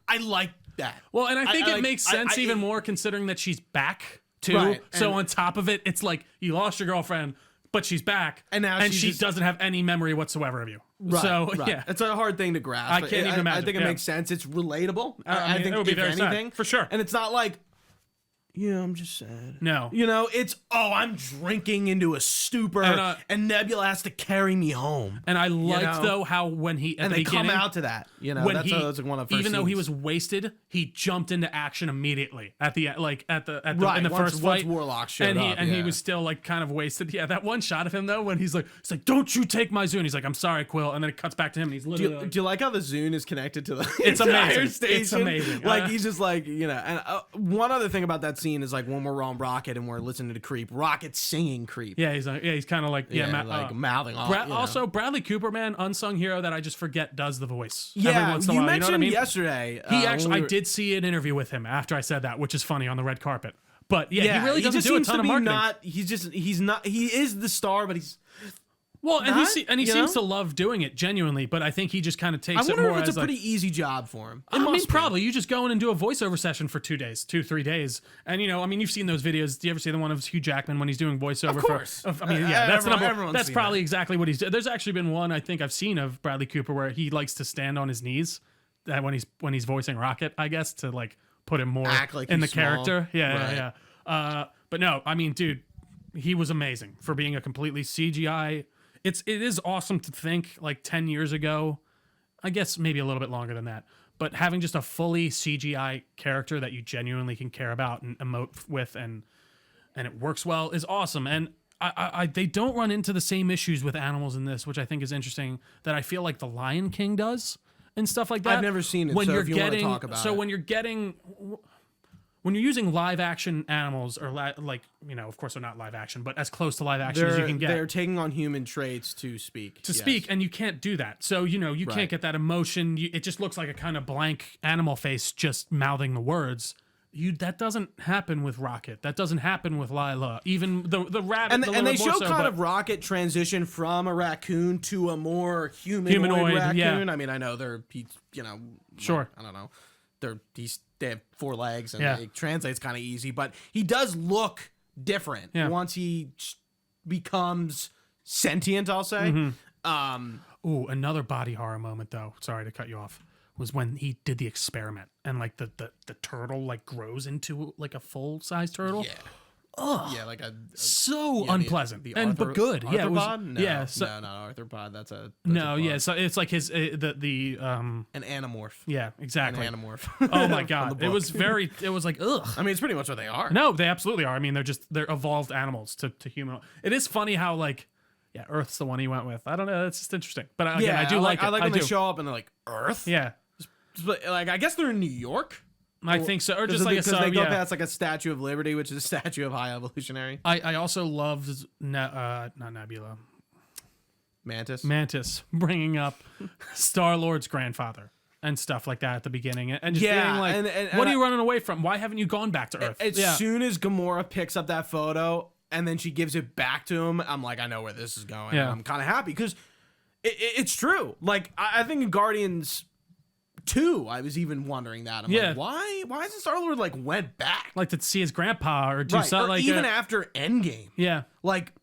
I like that. Well, and I think it like- makes sense even more considering that she's back too. Right, So and- on top of it, it's like you lost your girlfriend, but she's back, And now she's she just- doesn't have any memory whatsoever of you. Right, So right. yeah, it's a hard thing to grasp. I can't even imagine, I think it yeah. makes sense. It's relatable. I mean, think it would be if very sad, anything, for sure. And it's not like, yeah, I'm just sad. No. It's I'm drinking into a stupor, And, and Nebula has to carry me home. And I liked know? though how when he at And the they beginning, come out to that. when That's he that's one of the first even though he scenes. was wasted, he jumped into action immediately at the Right, in the once- first once fight. Warlock showed and he up, and he yeah. was still like kind of wasted. Yeah, that one shot of him though when he's like, "Don't you take my Zune?" He's like, "I'm sorry, Quill," and then it cuts back to him and he's Do literally. you, do you like how the Zune is connected to the It's entire amazing. station? It's amazing. Like he's just like and one other thing about that scene is like when we're on Rocket and we're listening to Creep, Rocket's singing Creep. yeah, he's kind of like mouthing off. Also, Bradley Cooper, man, unsung hero that I just forget does the voice. Yeah, every once in a you while. mentioned You know what I mean? yesterday. He when actually, we I were- did see an interview with him after I said that, which is funny on the red carpet. But yeah, he really doesn't just do a seems ton to of be marketing. he's not. He is the star, but he's. Well, and Not, he you seems know? to love doing it genuinely, but I think he just kind of takes I it wonder more if it's as a like, pretty easy job for him. I mean, probably you just go in and do a voiceover session for 2 days, 3 days, and you've seen those videos. Do you ever see the one of Hugh Jackman when he's doing voiceover? Of course. I mean, yeah, that's the number. everyone's That's seen probably exactly what he's doing. There's actually been one I think I've seen of Bradley Cooper where he likes to stand on his knees, that when he's voicing Rocket, I guess, to like put him more Act like in the he's small. character. Yeah, Right. yeah. But no, I mean, dude, he was amazing for being a completely CGI. It is awesome to think like 10 years ago, I guess maybe a little bit longer than that, but having just a fully CGI character that you genuinely can care about and emote with and it works well is awesome. And they don't run into the same issues with animals in this, which I think is interesting, that I feel like the Lion King does and stuff like that. I've never seen it, so if you want to talk about it. When you're using live action animals, or of course they're not live action, but as close to live action as you can get. They're taking on human traits to speak. And you can't do that. So, you can't get that emotion. It just looks like a kind of blank animal face just mouthing the words. That doesn't happen with Rocket. That doesn't happen with Lila. Even the rabbit. And they show of Rocket transition from a raccoon to a more humanoid raccoon. Yeah. I mean, I know they're, sure. I don't know. They have 4 legs and Yeah. it translates kind of easy, but he does look different once he becomes sentient, I'll say. Ooh, another body horror moment though. Sorry to cut you off. Was when he did the experiment and like the turtle like grows into like a full size turtle. Yeah. Ugh. Yeah, like so unpleasant. But good. Arthropod? Yeah, it was, No, not Arthropod. That's a yeah. So it's like his an Animorph. Yeah, exactly. An Animorph. Oh my god, it was like ugh. I mean, it's pretty much what they are. No, they absolutely are. I mean, they're evolved animals to human. It is funny how like. Yeah, Earth's the one he went with. I don't know. It's just interesting. But again, I do like it. I like when they show up and they're like, Earth? Yeah. But, like, I guess they're in New York. I think so. Or just like because they go past like a Statue of Liberty, which is a statue of High Evolutionary. I also loved not Nebula. Mantis bringing up Star-Lord's grandfather and stuff like that at the beginning. And just being like, and what are you running away from? Why haven't you gone back to Earth? As soon as Gamora picks up that photo and then she gives it back to him, I'm like, I know where this is going. Yeah. And I'm kind of happy because it's true. Like, I think in Guardians 2, I was even wondering that. I'm like, why isn't Star-Lord like went back? Like to see his grandpa or do something like even after Endgame. Yeah. Like,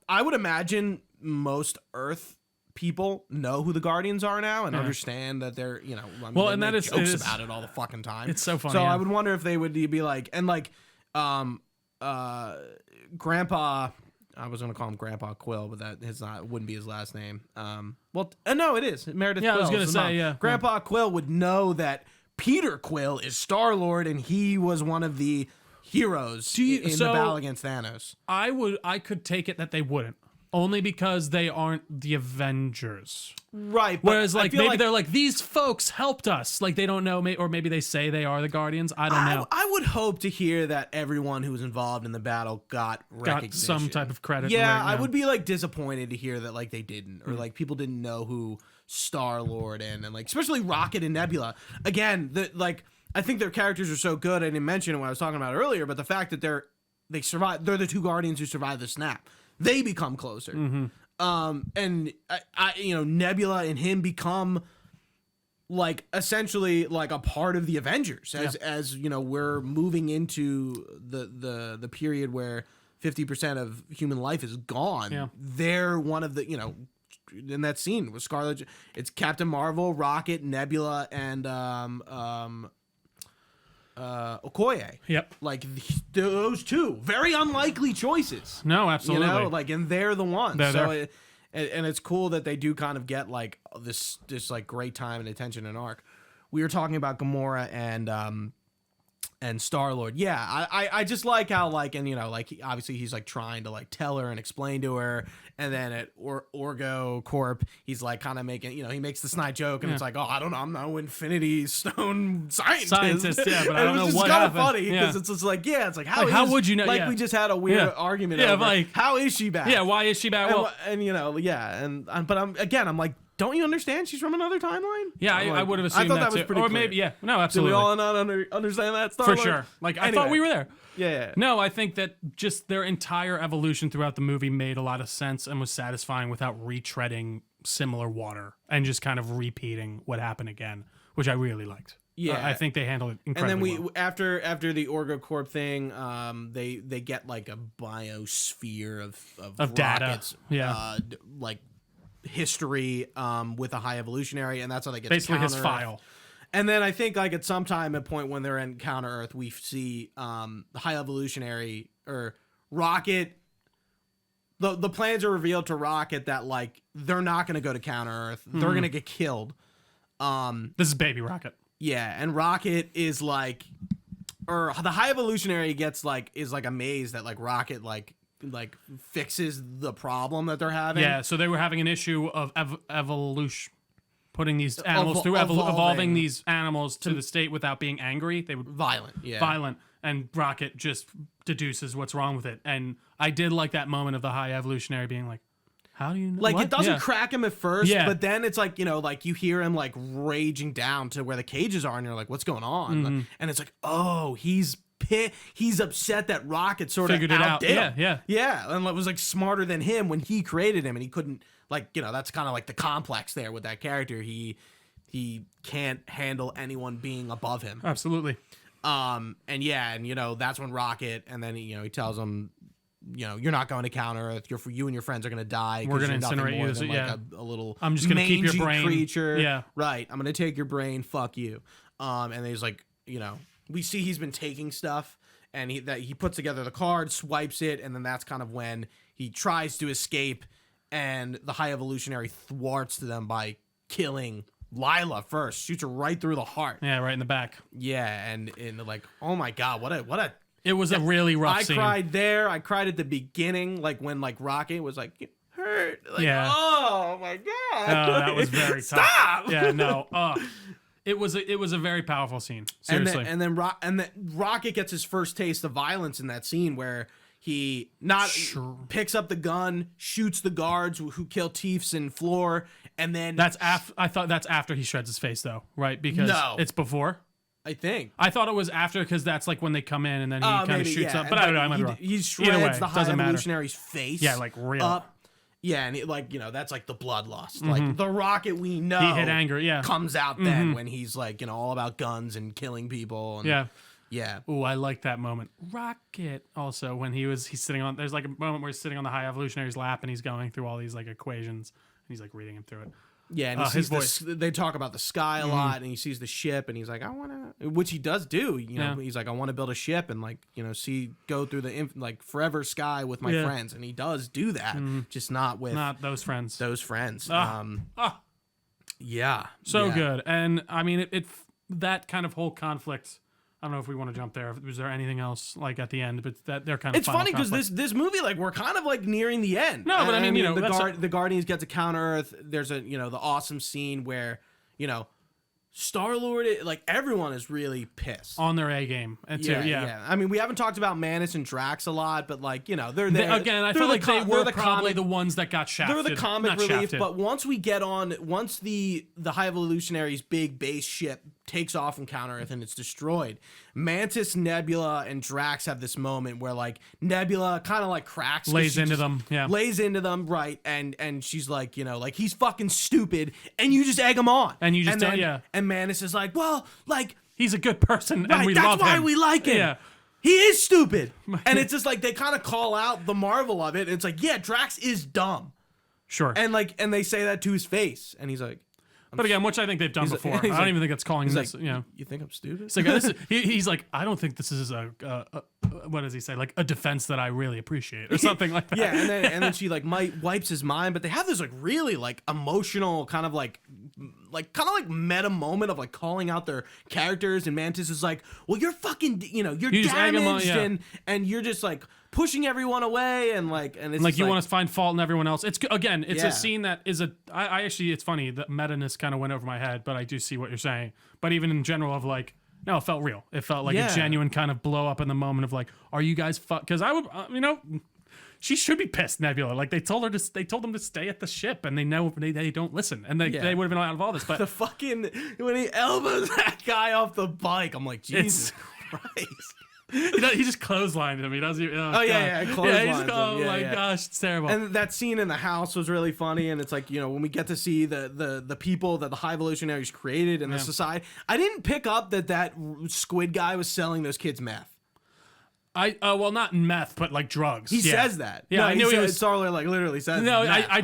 I would imagine most Earth people know who the Guardians are now and understand that they're, they and that make is jokes about it all the fucking time. It's so funny. So I would wonder if they would be like, and like, Grandpa, I was gonna call him Grandpa Quill, but that wouldn't be his last name. No, it is Meredith. Yeah, Quill, I was gonna say, Grandpa Quill would know that Peter Quill is Star-Lord, and he was one of the heroes in the battle against Thanos. I could take it that they wouldn't. Only because they aren't the Avengers. Right. Whereas like maybe they're like, these folks helped us. Like they don't know, or maybe they say they are the Guardians. I don't know. I would hope to hear that everyone who was involved in the battle got recognition. Got some type of credit. Yeah, right now. I would be like disappointed to hear that like they didn't, or like people didn't know who Star-Lord and like especially Rocket and Nebula. Again, I think their characters are so good. I didn't mention it when I was talking about it earlier, but the fact that they survive, they're the 2 Guardians who survived the snap. They become closer. And Nebula and him become like essentially like a part of the Avengers as we're moving into the period where 50% of human life is gone. Yeah. They're one of the, in that scene with Scarlet, it's Captain Marvel, Rocket, Nebula, and Okoye. Yep. Like those 2 very unlikely choices. No, absolutely. And they're the ones. They're and it's cool that they do kind of get like this like great time and attention and arc. We were talking about Gamora and Star-Lord. Yeah, I just like how like, and obviously he's like trying to like tell her and explain to her, and then at Orgo Corp he's like kind of making, he makes the snide joke and it's like, oh, I don't know, I'm no Infinity Stone scientist. Yeah, but I don't know what happened. It was kind of funny because it's just like, it's like how would you know? Like we just had a weird argument over like how is she back? Yeah, why is she back? But I'm like, don't you understand? She's from another timeline. Yeah, I would have assumed that was pretty or clear. maybe no, absolutely. Do we all not understand that stuff? For sure. Like I thought we were there. Yeah. No, I think that just their entire evolution throughout the movie made a lot of sense and was satisfying without retreading similar water and just kind of repeating what happened again, which I really liked. Yeah, I think they handled it incredibly well. After the Orgo Corp thing, they get like a biosphere of data. Rocket's, like history with a High Evolutionary, and that's how they get basically to his file. And then I think like at some time, at point when they're in Counter Earth, we see the High Evolutionary or Rocket. The plans are revealed to Rocket that like they're not going to go to Counter Earth. They're going to get killed. This is Baby Rocket. Yeah, and Rocket is like, or the High Evolutionary is amazed that like Rocket like fixes the problem that they're having. Yeah, so they were having an issue of evolution, putting these animals through evolving these animals to the state without being angry. They would violent, and Rocket just deduces what's wrong with it. And I did like that moment of the High Evolutionary being like, how do you know? Like, what? It doesn't crack him at first, Yeah. but then it's like, like you hear him like raging down to where the cages are, and you're like, what's going on? And it's like, oh, he's upset that Rocket sort Figured of it outdid out. him. Yeah, and it was like smarter than him when he created him, and he couldn't that's kind of like the complex there with that character. He can't handle anyone being above him. Absolutely. And that's when Rocket, and then he tells him, you're not going to Counter Earth. You and your friends are going to die. We're going to incinerate you. Than, a little. I'm just going to keep your brain. Creature. Yeah. Right. I'm going to take your brain. Fuck you. And he's like, we see he's been taking stuff, and he puts together the card, swipes it, and then that's kind of when he tries to escape, and the High Evolutionary thwarts them by killing Lila first, shoots her right through the heart. Yeah, right in the back. Yeah, and like, oh my god, what a. It was a really rough scene. I cried there. I cried at the beginning, like when like Rocket was like hurt. Like, yeah. Oh my god. Oh, that was very tough. Stop. Yeah. No. It was a very powerful scene. Seriously. And then Rocket gets his first taste of violence in that scene where he picks up the gun, shoots the guards who kill Teefs and Floor, and then I thought that's after he shreds his face though, right? Because it's before. I think. I thought it was after because that's like when they come in and then he kind of shoots up. But I don't know. I might be wrong. He shreds the High Evolutionary's face. Yeah, like real up. Yeah, and that's like the bloodlust. Like the Rocket we know. He hit anger. Yeah, comes out then when he's like all about guns and killing people. And, yeah. Ooh, I like that moment. Rocket also when he's sitting on. There's like a moment where he's sitting on the High Evolutionary's lap and he's going through all these like equations and he's like reading him through it. Yeah, and he sees his voice. They talk about the sky a lot, and he sees the ship, and he's like, "I want to," which he does do. He's like, "I want to build a ship and like go through the forever sky with my friends," and he does do that, just not those friends. Those friends. Yeah, so good, and I mean it that kind of whole conflict. I don't know if we want to jump there. Was there anything else like at the end? But that they're kind of. It's funny because this movie, like, we're kind of like nearing the end. No, but I mean, the Guardians get to Counter Earth. There's the awesome scene where Star-Lord, like everyone is really pissed on their A game. And yeah. I mean, we haven't talked about Manus and Drax a lot, but like they're there again. I feel like they were probably the ones that got shafted. They're the comic relief, but once the High Evolutionary's big base ship takes off from Counter Earth and it's destroyed, Mantis, Nebula, and Drax have this moment where like Nebula kind of like cracks, lays into them, right, and she's like, like he's fucking stupid, and you just egg him on, and you just and Mantis is like, well, like he's a good person, and we love him. That's why we like him. Yeah. He is stupid, and it's just like they kind of call out the marvel of it. And it's like, yeah, Drax is dumb, sure, and they say that to his face, and he's like. But again, which I think they've done before. I don't even think it's calling this. Like, you think I'm stupid? It's like, he's like, I don't think this is a what does he say? Like a defense that I really appreciate, or something like that. Yeah, and then she like wipes his mind. But they have this like really like emotional kind of like meta moment of like calling out their characters. And Mantis is like, well, you're fucking, you're damaged, and you're just like pushing everyone away, and it's like you want to find fault in everyone else. It's again, it's a scene that is I actually, it's funny, the meta-ness kind of went over my head, but I do see what you're saying. But even in general of like, no, it felt real. It felt like a genuine kind of blow up in the moment of like, are you guys because I would, she should be pissed, Nebula. Like they told them to stay at the ship, and they know they don't listen, and they would have been out of all this. But the fucking when he elbows that guy off the bike, I'm like, Jesus Christ. He just clotheslined him. He doesn't even. Clotheslined him. My gosh, it's terrible. And that scene in the house was really funny. And it's like, when we get to see the people that the High Evolutionaries created and the society. I didn't pick up that squid guy was selling those kids meth. Well, not meth, but like drugs. He says that. Yeah, no, I knew he was. Star-Lord like literally says. No, meth. I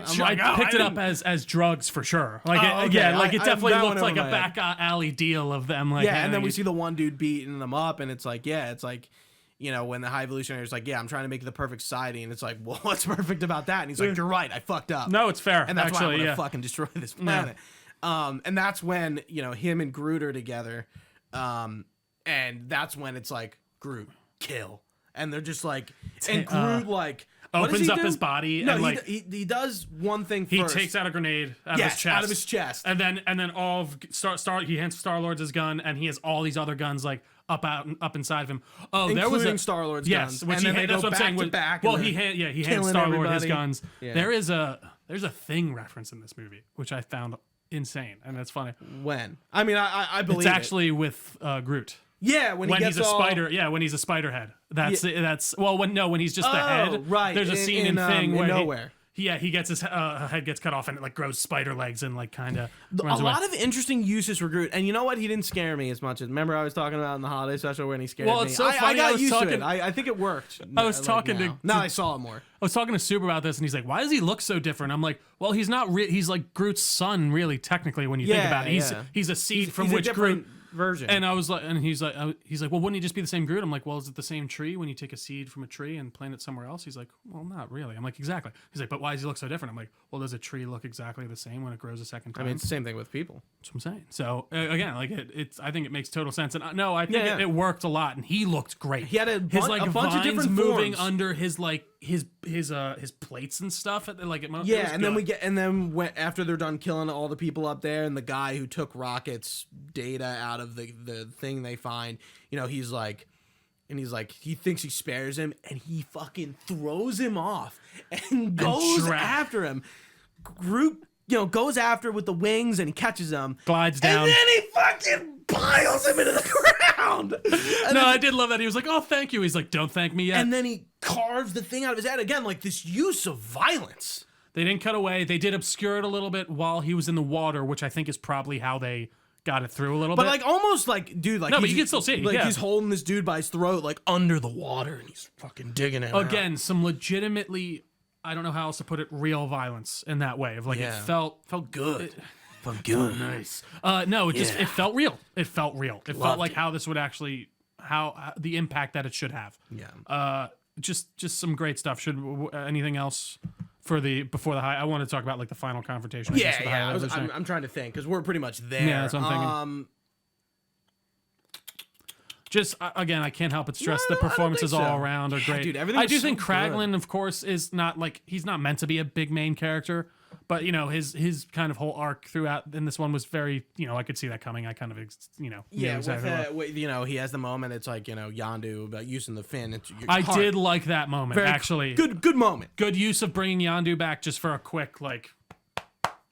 picked it up as drugs for sure. Like, it definitely looked like a back alley deal of them. Like, and then we see the one dude beating them up, and it's like, when the High Evolutionary's like, I'm trying to make the perfect society, and it's like, well, what's perfect about that? And he's like, you're right, I fucked up. No, it's fair. And that's why I'm actually, gonna fucking destroy this planet. And that's when him and Groot are together, and that's when it's like, Groot, kill. And they're just like, and Groot like opens up his body. No, and like he does one thing he first. takes out a grenade out of his chest, and then all of he hands Star-Lord's his gun, and he has all these other guns like up inside of him. Oh, including there was a Star-Lord's guns. Yes, which that's what I'm saying. Well, he hands Star-Lord his guns. Yeah. There's a Thing reference in this movie, which I found insane, and that's funny. When I mean, I believe it's actually with Groot. Yeah, when he's a spider. Yeah, when he's a spider head. When he's just the head. Right. There's a scene in Thing where Nowhere. He gets his head gets cut off and it like grows spider legs and like kind of a lot of interesting uses for Groot. And you know what? He didn't scare me as much as remember I was talking about in the holiday special when he scared me. Well, it's so funny. I got used to it. I think it worked. I was talking to now I saw it more. I was talking to Super about this, and he's like, "Why does he look so different?" I'm like, "Well, he's not. He's like Groot's son, really, technically, when you think about it. He's a seed from which Groot." Version. And I was like, and he's like, well, wouldn't he just be the same Groot? I'm like, well, is it the same tree when you take a seed from a tree and plant it somewhere else? He's like, well, not really. I'm like, exactly. He's like, but why does he look so different? I'm like, well, does a tree look exactly the same when it grows a second time? I mean, it's the same thing with people. That's what I'm saying. So again, like I think it makes total sense. And I think it worked a lot. And he looked great. He had a bunch of different moving forms. under his like his plates and stuff. Like it then after they're done killing all the people up there, and the guy who took Rocket's data out of the thing they find, he's like, he thinks he spares him, and he fucking throws him off and goes after him. Groot, goes after with the wings, and he catches him, glides down, and then he fucking piles him into the ground. I did love that. He was like, "Oh, thank you." He's like, "Don't thank me yet." And then he carves the thing out of his head again, like this use of violence. They didn't cut away. They did obscure it a little bit while he was in the water, which I think is probably how they got it through a little bit. But like almost like, dude, like no, but you can still see it. Like he's holding this dude by his throat, like under the water, and he's fucking digging him again. out. Some legitimately, I don't know how else to put it, real violence in that way of like it felt good. Felt good. Nice. No, it just it felt real. It felt real. It felt like how this would actually how the impact that it should have. Yeah. Just some great stuff. Should anything else for before the high? I want to talk about like the final confrontation. I'm trying to think because we're pretty much there. Yeah, that's what I'm thinking. Just again, I can't help but stress the performances all around are great. Dude, I do think Kraglin, of course, is not like he's not meant to be a big main character, but his kind of whole arc throughout in this one was very I could see that coming. I kind of he has the moment. It's like Yondu about using the fin. I did like that moment actually. Good moment. Good use of bringing Yondu back just for a quick like.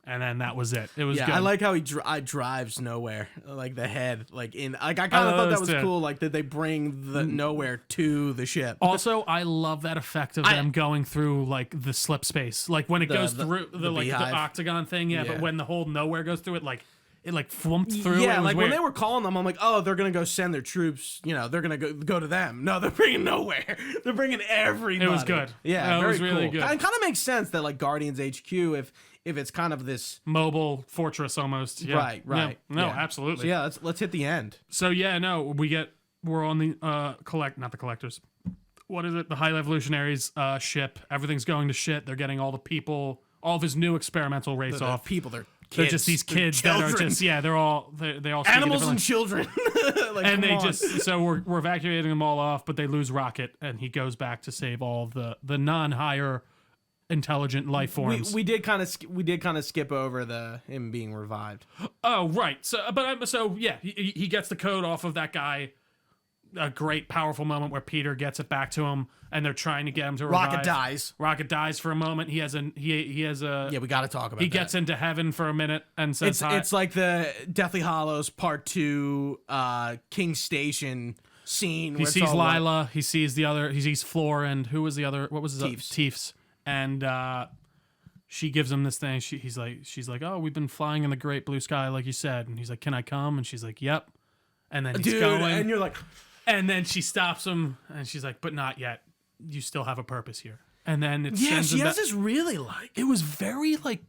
And then that was it. It was good. I like how he drives nowhere, like the head, like in. Like I kind of thought that was cool. Like did they bring the nowhere to the ship? Also, I love that effect of them going through like the slip space, like when it goes through the octagon thing. Yeah, but when the whole nowhere goes through it, like it like flumped through. Yeah, like weird. when they were calling them, I'm like, oh, they're gonna go send their troops. They're gonna go to them. No, they're bringing nowhere. They're bringing everybody. It was good. Yeah, it was really good. It kind of makes sense that like Guardians HQ, if it's kind of this mobile fortress almost. Yeah. Right. Yeah. No, absolutely. So yeah, let's hit the end. So yeah, no, we're on the not the collectors. What is it? The High Evolutionaries ship. Everything's going to shit. They're getting all the people, all of his new experimental race off. People, they're kids. They're just these kids that are just they're all animals and children. Like, and they so we're evacuating them all off, but they lose Rocket, and he goes back to save all of the non-higher intelligent life forms. We did kind of skip over him being revived. Oh right. So he gets the code off of that guy. A great powerful moment where Peter gets it back to him, and they're trying to get him to revive. Rocket dies for a moment. He has a yeah. We got to talk about. He gets into heaven for a minute and says hi. It's like the Deathly Hallows Part 2 King Station scene. He sees Lila. He sees the other. He sees Floor, and who was the other? What was his Teefs. And she gives him this thing. She's like, oh, we've been flying in the great blue sky, like you said. And he's like, can I come? And she's like, yep. And then he's going. And you're like, And then she stops him, and she's like, "But not yet. You still have a purpose here." And then it Yeah, sends she him has back. this really like. It was very like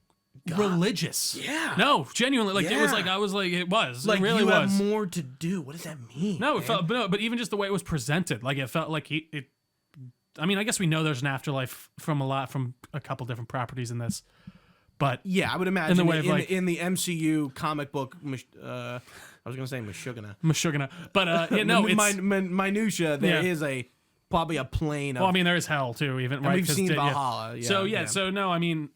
religious. Yeah. No, genuinely, like it was Yeah. like I was like it was. Like it really you was. have more to do. What does that mean? No, it man? felt, but even just the way it was presented, like it felt like it. I mean, I guess we know there's an afterlife from a couple different properties in this, but Yeah, I would imagine in the way of, like- in the MCU comic book. I was gonna say Meshuggah. Meshuggah. But yeah, no, it's minutia. There is Yeah. probably a plane. Of, well, I mean, there is hell too, even right. we've 'cause seen yeah. Valhalla. Yeah, So so no, I mean,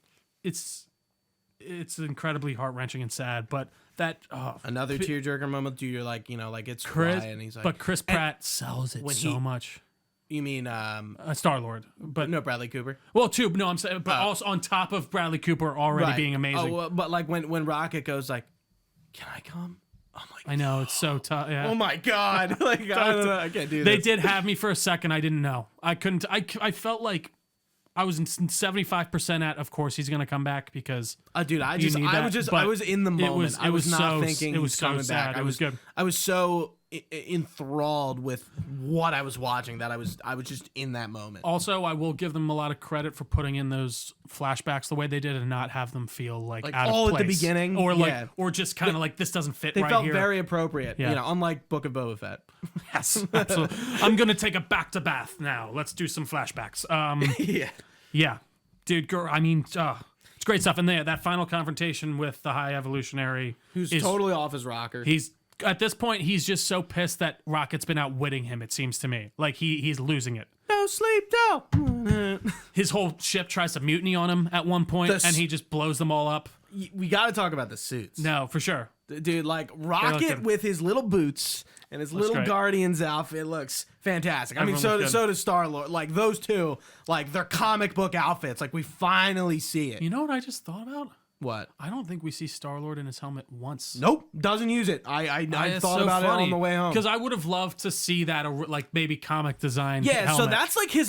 it's incredibly heart wrenging and sad, but that another tearjerker moment. Do you're like like it's Chris, quiet and he's like, but Chris Pratt sells it when so he- much. you mean Star-Lord, but no Bradley Cooper. well, too. No, I'm saying, but also on top of Bradley Cooper already being amazing. Oh, well, but like when Rocket goes like, "Can I come?" I'm like, I know it's so tough. Yeah. "Oh my god!" Like I don't know, I can't do this. They did have me for a second. I didn't know. I couldn't. I felt like I was in 75% at. Of course, he's gonna come back because. Dude, I you need that, I was in the moment. was- I was it was not so- thinking it was he's so coming sad. back. It was good. I was so enthralled with what I was watching that I was just in that moment. Also, I will give them a lot of credit for putting in those flashbacks the way they did and not have them feel like out all of at the place. beginning? or like Yeah. or just kind of like this doesn't fit They right felt here. very appropriate, Yeah. unlike Book of Boba Fett. Yes, absolutely. I'm gonna take a back to bath now. Let's do some flashbacks. Yeah. Yeah, dude. Girl, I mean, it's great stuff. And that final confrontation with the High Evolutionary, Who's is, totally off his rocker. He's at this point, he's just so pissed that Rocket's been outwitting him. It seems to me like he's losing it. no sleep, no. His whole ship tries to mutiny on him at one point, and he just blows them all up. We got to talk about the suits. No, for sure. Dude, like Rocket good. with his little boots and his little great. Guardian's outfit looks fantastic. I mean, Everyone looks so good. does Star-Lord. Like those two, like their comic book outfits. Like we finally see it. You know what I just thought about? What? I don't think we see Star-Lord in his helmet once. Nope, doesn't use it. I It's thought so about funny, it on the way home. because I would have loved to see that, like maybe comic design. Yeah, so helmet. that's like his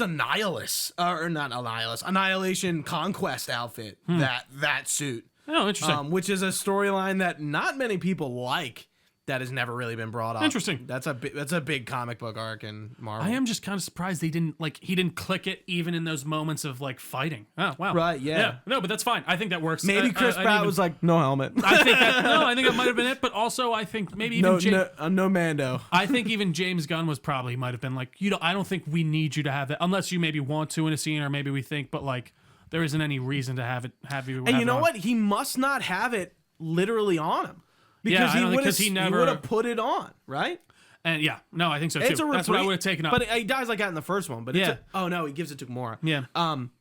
Annihilation Conquest outfit. That suit. Oh, interesting. Which is a storyline that not many people like. That has never really been brought up. Interesting. That's a big comic book arc in Marvel. I am just kind of surprised he didn't click it even in those moments of like fighting. Oh wow. Right, yeah. No, but that's fine. I think that works. Maybe Chris Pratt was like, no helmet. I think that might have been it. But also, I think maybe even no Mando. I think even James Gunn might have been like, I don't think we need you to have that unless you maybe want to in a scene, or maybe we think, but like there isn't any reason to have you. And you know what? He must not have it literally on him. Because I don't think- he never would have put it on, right? And I think so too. It's That's what I would have taken up. But he dies like that in the first one. But Yeah. He gives it to Gamora. Yeah.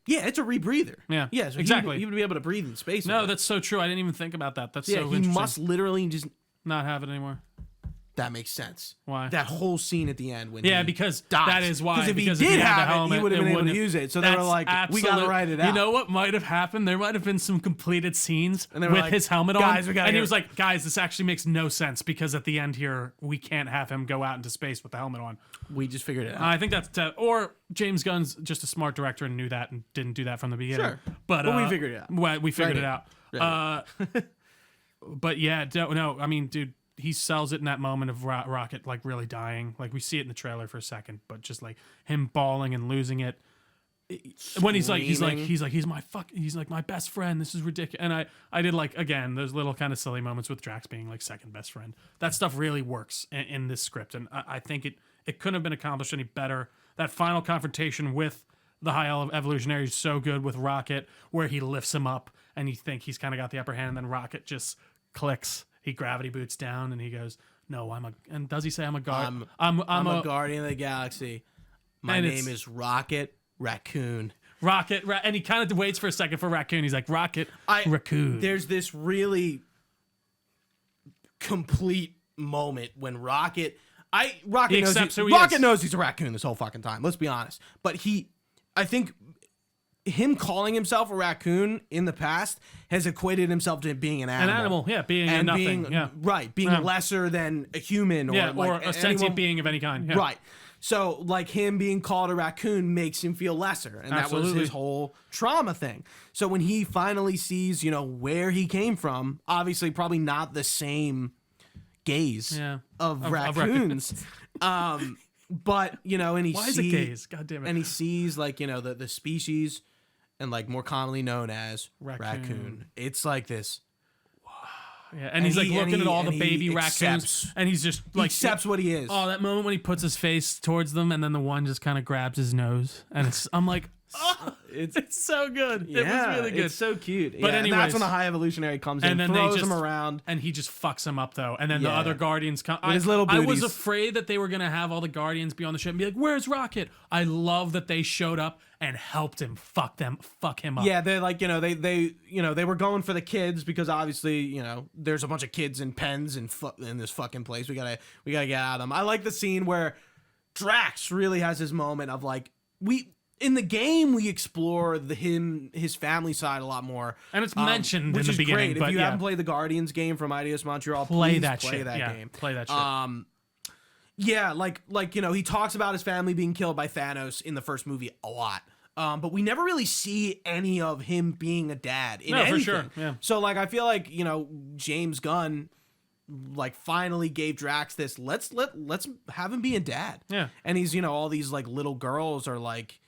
It's a rebreather. Yeah, so exactly. He would be able to breathe in space. No, with it. that's so true. I didn't even think about that. That's yeah. so He interesting. must literally just. Not have it anymore. That makes sense. Why? That whole scene at the end when Yeah, he because dies. that is why. Because if he did had the have it, helmet, he would have been able to wouldn't- use it. So they were That's like, we got to absolute- write it out. You know what might have happened? There might have been some completed scenes And they were with like, his helmet "Guys, on, we gotta and he get- was like, "Guys, this actually makes no sense because at the end here we can't have him go out into space with the helmet on." We just figured it out. I think that's or James Gunn's just a smart director and knew that and didn't do that from the beginning. Sure. But we figured it out. Well, we figured it out. Right. But yeah, no. I mean, dude, he sells it in that moment of Rocket like really dying. Like we see it in the trailer for a second, but just like him bawling and losing it. When he's like he's like my best friend. This is ridiculous. And I did like again those little kind of silly moments with Drax being like second best friend. That stuff really works in this script, and I think it couldn't have been accomplished any better. That final confrontation with the High Evolutionary is so good with Rocket, where he lifts him up and you think he's kind of got the upper hand, and then Rocket just clicks. He gravity boots down and he goes, "No, and does he say I'm a guard? I'm a guardian of the galaxy. My And name is Rocket Raccoon." Rocket, and he kind of waits for a second for Raccoon. He's like, Rocket, Raccoon. There's this really complete moment when Rocket knows he's a raccoon this whole fucking time. Let's be honest. But I think him calling himself a raccoon in the past has equated himself to being an animal. An animal, yeah, being a nothing, being lesser than a human, or a sentient being of any kind, yeah. Right. So, like him being called a raccoon makes him feel lesser, and that was his whole trauma thing. So when he finally sees, where he came from, obviously probably not the same gaze of raccoons. But, and he Why is it gaze? God damn it. And he sees, like, the species, and, like, more commonly known as raccoon. It's like this. Yeah, and he's like looking at all the baby raccoons, and he's just like accepts what he is. Oh, that moment when he puts his face towards them, and then the one just kind of grabs his nose, and I'm like, oh, it's so good. Yeah, it was really good. It's so cute. But anyways, that's when the High Evolutionary comes in, and then throws him around, and he just fucks him up though. And then the other Guardians come. His little I booties. was afraid that they were gonna have all the Guardians be on the ship and be like, "Where's Rocket?" I love that they showed up and helped him fuck him up. Yeah, they're like, they were going for the kids because obviously, there's a bunch of kids in pens in this fucking place. We gotta get out of them. I like the scene where Drax really has his moment of like, in the game we explore his family side a lot more, and it's mentioned which in the is beginning. Great. But if you haven't played the Guardians game from Eidos Montreal, play please that play shit. that game. Play that shit. Yeah, like he talks about his family being killed by Thanos in the first movie a lot. But we never really see any of him being a dad in anything. For sure. Yeah. So like I feel like, James Gunn like finally gave Drax this let's have him be a dad. Yeah. And he's, all these like little girls are like,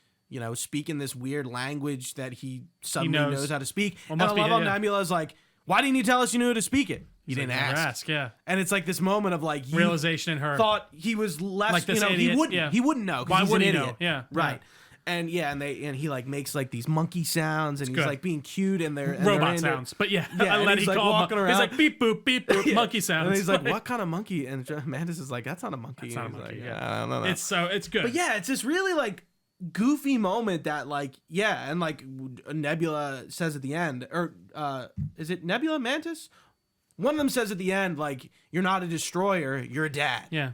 speaking this weird language that he suddenly knows how to speak. Well, and I love how Nebula's like, why didn't you tell us you knew how to speak it? You didn't ask. Yeah. And it's like this moment of like realization in her. Thought he was less like this idiot. He wouldn't know. Why would he know? know? Yeah. Right. And he like makes like these monkey sounds, and he's like being cute, and they're robot sounds. But I let he's he like call walking around. He's like beep boop beep boop monkey sounds. And he's like, what kind of monkey? And Hernandez is like, that's not a monkey. That's not a monkey. Like, I don't know. It's good. But yeah, it's this really like goofy moment that like and like Nebula says at the end, or is it Nebula Mantis? One of them says at the end, like, you're not a destroyer, you're a dad. Yeah.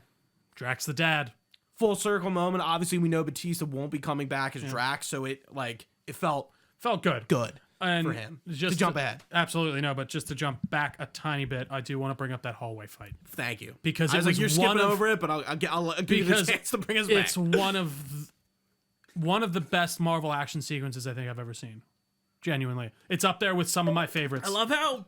Drax the dad. Full circle moment. Obviously, we know Batista won't be coming back as Drax, so it felt good. Good and for him. Just to jump ahead. Absolutely no, but just to jump back a tiny bit, I do want to bring up that hallway fight. Thank you. Because I was like, you're skipping over it, but I'll give you the chance to bring us back. It's one of the best Marvel action sequences I think I've ever seen. Genuinely. It's up there with some of my favorites. I love how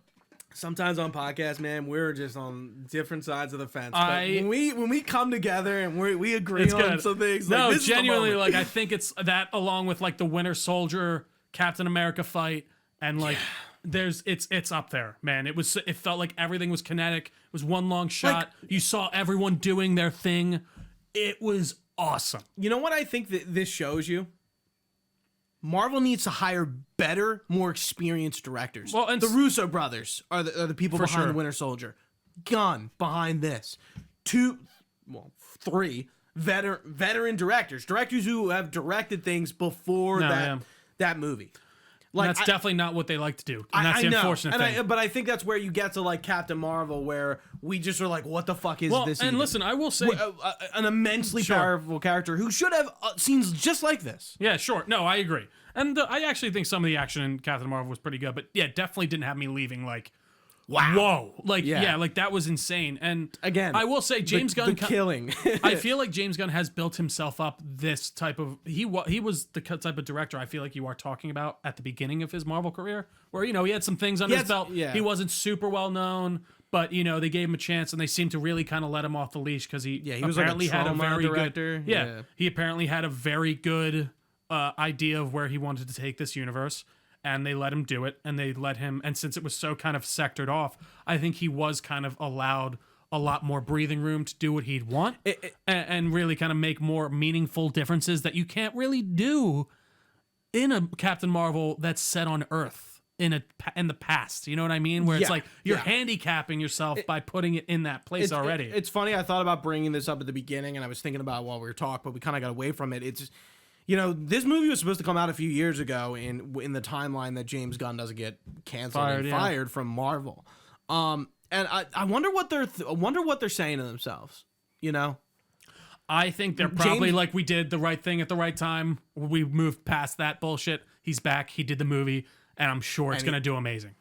sometimes on podcasts, man, we're just on different sides of the fence. But when we come together and we agree on some things, no, like, this genuinely, is the moment. like I think it's that along with like the Winter Soldier, Captain America fight, and like it's up there, man. It felt like everything was kinetic. It was one long shot. Like, you saw everyone doing their thing. It was awesome. You know what I think that this shows you? Marvel needs to hire better, more experienced directors. Well, and the Russo brothers are the people behind the Winter Soldier. Gunn behind this. 3 veteran directors who have directed things before that movie. Like, that's definitely not what they like to do. And that's the unfortunate thing. But I think that's where you get to like Captain Marvel, where we just are like, what the fuck is this? And even? Listen, I will say, an immensely powerful character who should have scenes just like this. Yeah, sure. No, I agree. And I actually think some of the action in Captain Marvel was pretty good. But yeah, definitely didn't have me leaving like, wow. Whoa. Like, like that was insane. And again, I will say James Gunn killing. I feel like James Gunn has built himself up this type of he was the type of director I feel like you are talking about at the beginning of his Marvel career, where he had some things under his belt. Yeah. He wasn't super well known, but they gave him a chance, and they seemed to really kind of let him off the leash because he apparently was like had a very director. good he apparently had a very good idea of where he wanted to take this universe. And they let him do it, and they let him, and since it was so kind of sectored off, I think he was kind of allowed a lot more breathing room to do what he'd want and really kind of make more meaningful differences that you can't really do in a Captain Marvel that's set on Earth in the past. You know what I mean? Where it's like you're handicapping yourself by putting it in that place already. It's funny. I thought about bringing this up at the beginning, and I was thinking about it while we were talking, but we kind of got away from it. It's this movie was supposed to come out a few years ago in the timeline that James Gunn doesn't get canceled fired from Marvel. And I wonder what they're saying to themselves. I think they're probably like, we did the right thing at the right time. We moved past that bullshit. He's back. He did the movie, and I'm sure it's going to do amazing.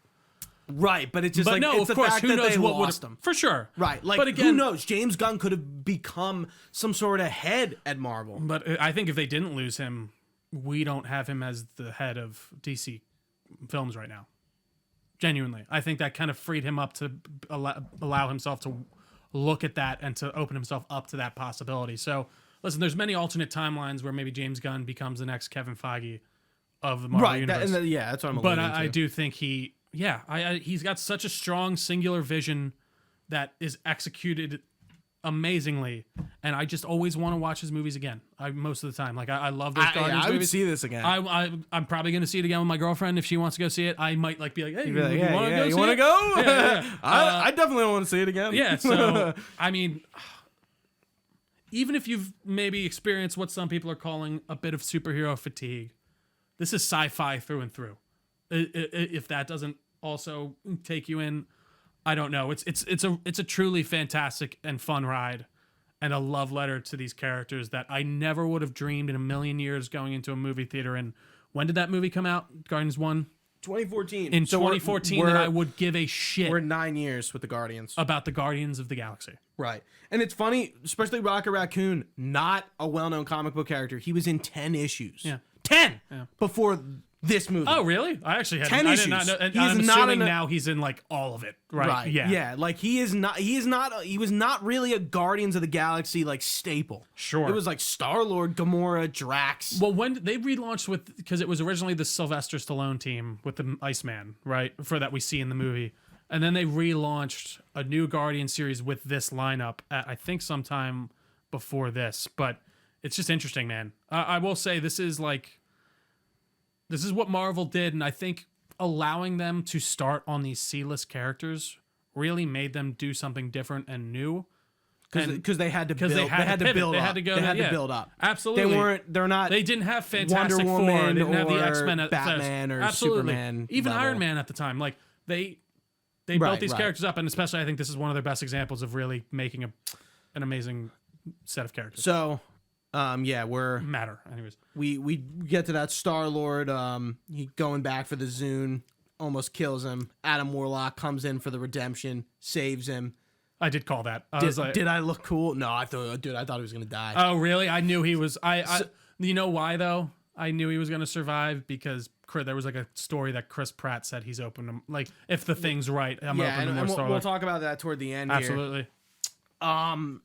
Right, but it's just but like, no, it's of the course, fact who that knows they what lost would him. For sure. Right, like, but again, who knows? James Gunn could have become some sort of head at Marvel. But I think if they didn't lose him, we don't have him as the head of DC films right now. Genuinely. I think that kind of freed him up to allow himself to look at that and to open himself up to that possibility. So listen, there's many alternate timelines where maybe James Gunn becomes the next Kevin Feige of the Marvel universe. That's what I'm. But I do think he's got such a strong singular vision that is executed amazingly, and I just always want to watch his movies again. Most of the time, like I love those Guardians movies. I would see this again. I'm probably going to see it again with my girlfriend if she wants to go see it. I might be like, hey, you want to go? Yeah. I definitely want to see it again. Yeah. So I mean, even if you've maybe experienced what some people are calling a bit of superhero fatigue, this is sci-fi through and through. If that doesn't also take you in, I don't know. It's a truly fantastic and fun ride, and a love letter to these characters that I never would have dreamed in a million years going into a movie theater. And when did that movie come out? Guardians 1? 2014. In 2014, that I would give a shit. We're 9 years with the Guardians. About the Guardians of the Galaxy. Right. And it's funny, especially Rocket Raccoon, not a well-known comic book character. He was in 10 issues. Yeah. 10! Yeah. Before this movie. Oh, really? I actually had 10 issues. I did not know. And He's I'm not assuming now he's in like all of it, right? Yeah. Yeah, like he was not really a Guardians of the Galaxy like staple. Sure. It was like Star-Lord, Gamora, Drax. Well, when they relaunched because it was originally the Sylvester Stallone team with the Iceman, right? For that we see in the movie. And then they relaunched a new Guardian series with this lineup at I think sometime before this, but it's just interesting, man. I will say this is what Marvel did, and I think allowing them to start on these C-list characters really made them do something different and new. Because they had to build. They had to build up. They had to build up. Absolutely. They didn't have Fantastic Wonder Four. Woman They didn't have the X-Men at Batman or absolutely. Superman. Even level. Iron Man at the time. Like they built these characters up, and especially I think this is one of their best examples of really making an amazing set of characters. So, we're matter. Anyways, we get to that Star-Lord. He going back for the Zune, almost kills him. Adam Warlock comes in for the redemption, saves him. I did call that. Did I look cool? No, I thought he was gonna die. Oh, really? I knew he was. You know why though? I knew he was gonna survive because there was like a story that Chris Pratt said he's open to, like, if the thing's right, I'm open to more Star-Lord. We'll talk about that toward the end. Absolutely. Here.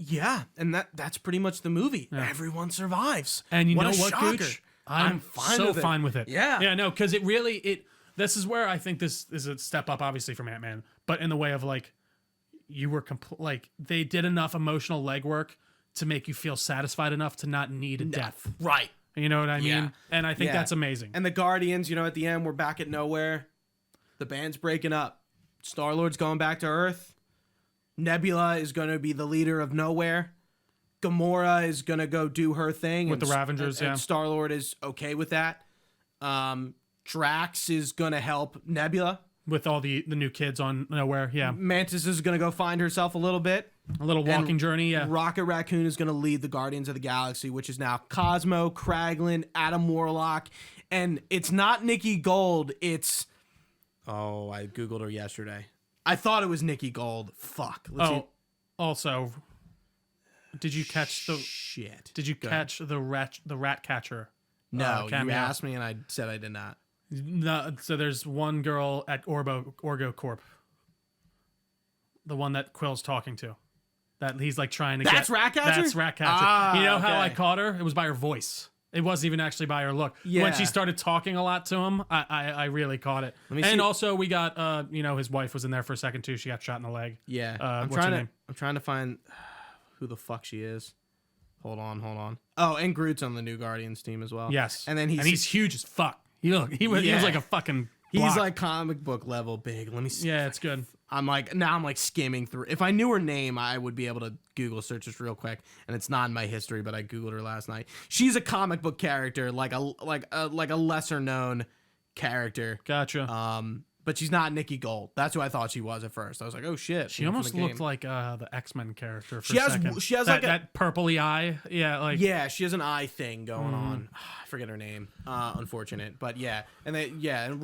Yeah, and that's pretty much the movie. Yeah. Everyone survives. And you know what, shocker. Gooch? I'm fine with it. Yeah. Yeah, no, because this is where I think this is a step up, obviously, from Ant-Man, but in the way of, like, you were they did enough emotional legwork to make you feel satisfied enough to not need a death. Right. You know what I mean? Yeah. And I think that's amazing. And the Guardians, at the end, we're back at nowhere. The band's breaking up. Star-Lord's going back to Earth. Nebula is going to be the leader of Nowhere. Gamora is going to go do her thing. With the Ravengers, and Star-Lord is okay with that. Drax is going to help Nebula. With all the new kids on Nowhere, yeah. Mantis is going to go find herself a little bit. A little walking journey, yeah. Rocket Raccoon is going to lead the Guardians of the Galaxy, which is now Cosmo, Kraglin, Adam Warlock, and it's not Nikki Gold, it's... Oh, I Googled her yesterday. I thought it was Nikki Gold. Fuck. Also, did you catch the... Shit. Did you catch the rat catcher? No, you asked me and I said I did not. No, so there's one girl at Orgo Corp. The one that Quill's talking to. That he's like trying to get. That's Ratcatcher? That's Ratcatcher. You know how I caught her? It was by her voice. It wasn't even actually by her look. Yeah. When she started talking a lot to him, I really caught it. And also we got his wife was in there for a second too. She got shot in the leg. Yeah. I'm trying to find who the fuck she is. Hold on. Oh, and Groot's on the new Guardians team as well. Yes. And then he's huge as fuck. He was like a fucking block. He's like comic book level big. Let me see. Yeah, it's good. I'm like skimming through. If I knew her name, I would be able to Google search this real quick. And it's not in my history, but I Googled her last night. She's a comic book character, like a lesser known character. Gotcha. But she's not Nikki Gold. That's who I thought she was at first. I was like, oh shit. She almost looked like the X-Men character for a second. She has that purpley eye. Yeah, she has an eye thing going on. I forget her name. Unfortunate. But yeah. And then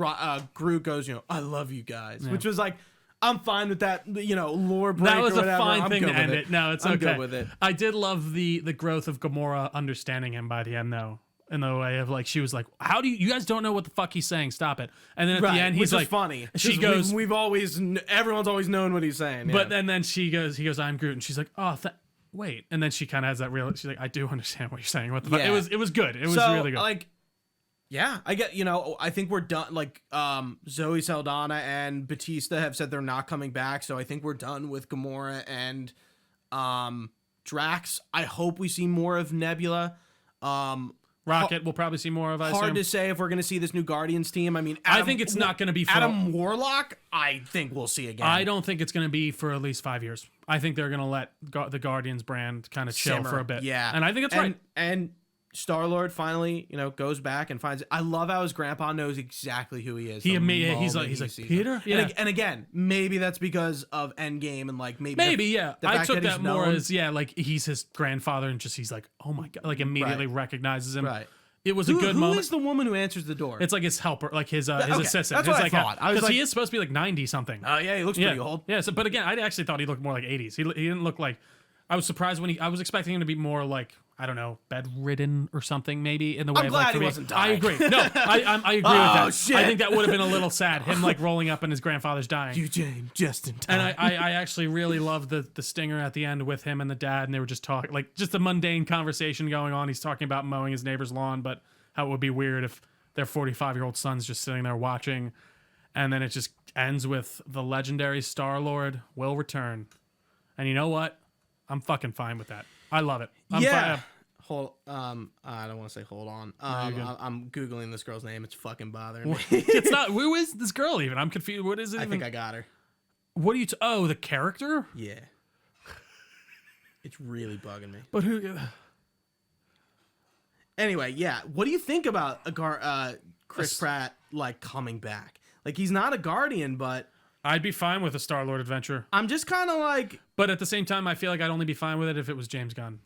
Groot goes, I love you guys. Which was like, I'm fine with that, lore break. That was or a fine thing to end it. No, it's okay. I'm good with it. I did love the growth of Gamora understanding him by the end though. In the way of like, she was like, "How do you guys don't know what the fuck he's saying? Stop it!" And then at the end, he's like, "Funny." She goes, everyone's always known what he's saying." But then he goes, "I'm Groot," and she's like, "Oh, wait. And then she kind of has that real. She's like, I do understand what you're saying. What the fuck? Yeah. It was good. It was really good. Like, yeah, I get. I think we're done. Like, Zoe Saldana and Batista have said they're not coming back, so I think we're done with Gamora and Drax. I hope we see more of Nebula. Rocket, we'll probably see more of. Hard to say if we're going to see this new Guardians team. I mean, I think it's not going to be for Adam Warlock. I think we'll see again. I don't think it's going to be for at least 5 years. I think they're going to let the Guardians brand kind of chill for a bit. Yeah, and I think it's right. And Star-Lord finally, goes back and finds it. I love how his grandpa knows exactly who he is. He's like Peter. Yeah. And again, maybe that's because of Endgame and like maybe yeah. I took that more as like he's his grandfather and just he's like, oh my god, like immediately recognizes him. Right. It was a good moment. Who is the woman who answers the door? It's like his helper, like his assistant. That's what I thought. Because he is supposed to be like 90 something. Oh yeah, he looks pretty old. Yeah. So, but again, I actually thought he looked more like 80s. He didn't look like. I was surprised when I was expecting him to be more like, I don't know, bedridden or something, maybe in the way. I'm of glad like, he wasn't dying. I agree. No, I agree with that. Shit. I think that would have been a little sad. Him like rolling up and his grandfather's dying. You Jane, just in time. And I actually really loved the stinger at the end with him and the dad, and they were just talking like just a mundane conversation going on. He's talking about mowing his neighbor's lawn, but how it would be weird if their 45-year-old son's just sitting there watching, and then it just ends with the legendary Star-Lord will return. And you know what? I'm fucking fine with that. I love it. I don't want to say hold on. I'm Googling this girl's name. It's fucking bothering me. It's not. Who is this girl even? I'm confused. What is it? I think I got her. What are you? Oh, the character? Yeah. It's really bugging me. But who? Anyway, yeah. What do you think about Chris Pratt like coming back? Like he's not a Guardian, but I'd be fine with a Star-Lord adventure. I'm just kind of like... But at the same time, I feel like I'd only be fine with it if it was James Gunn.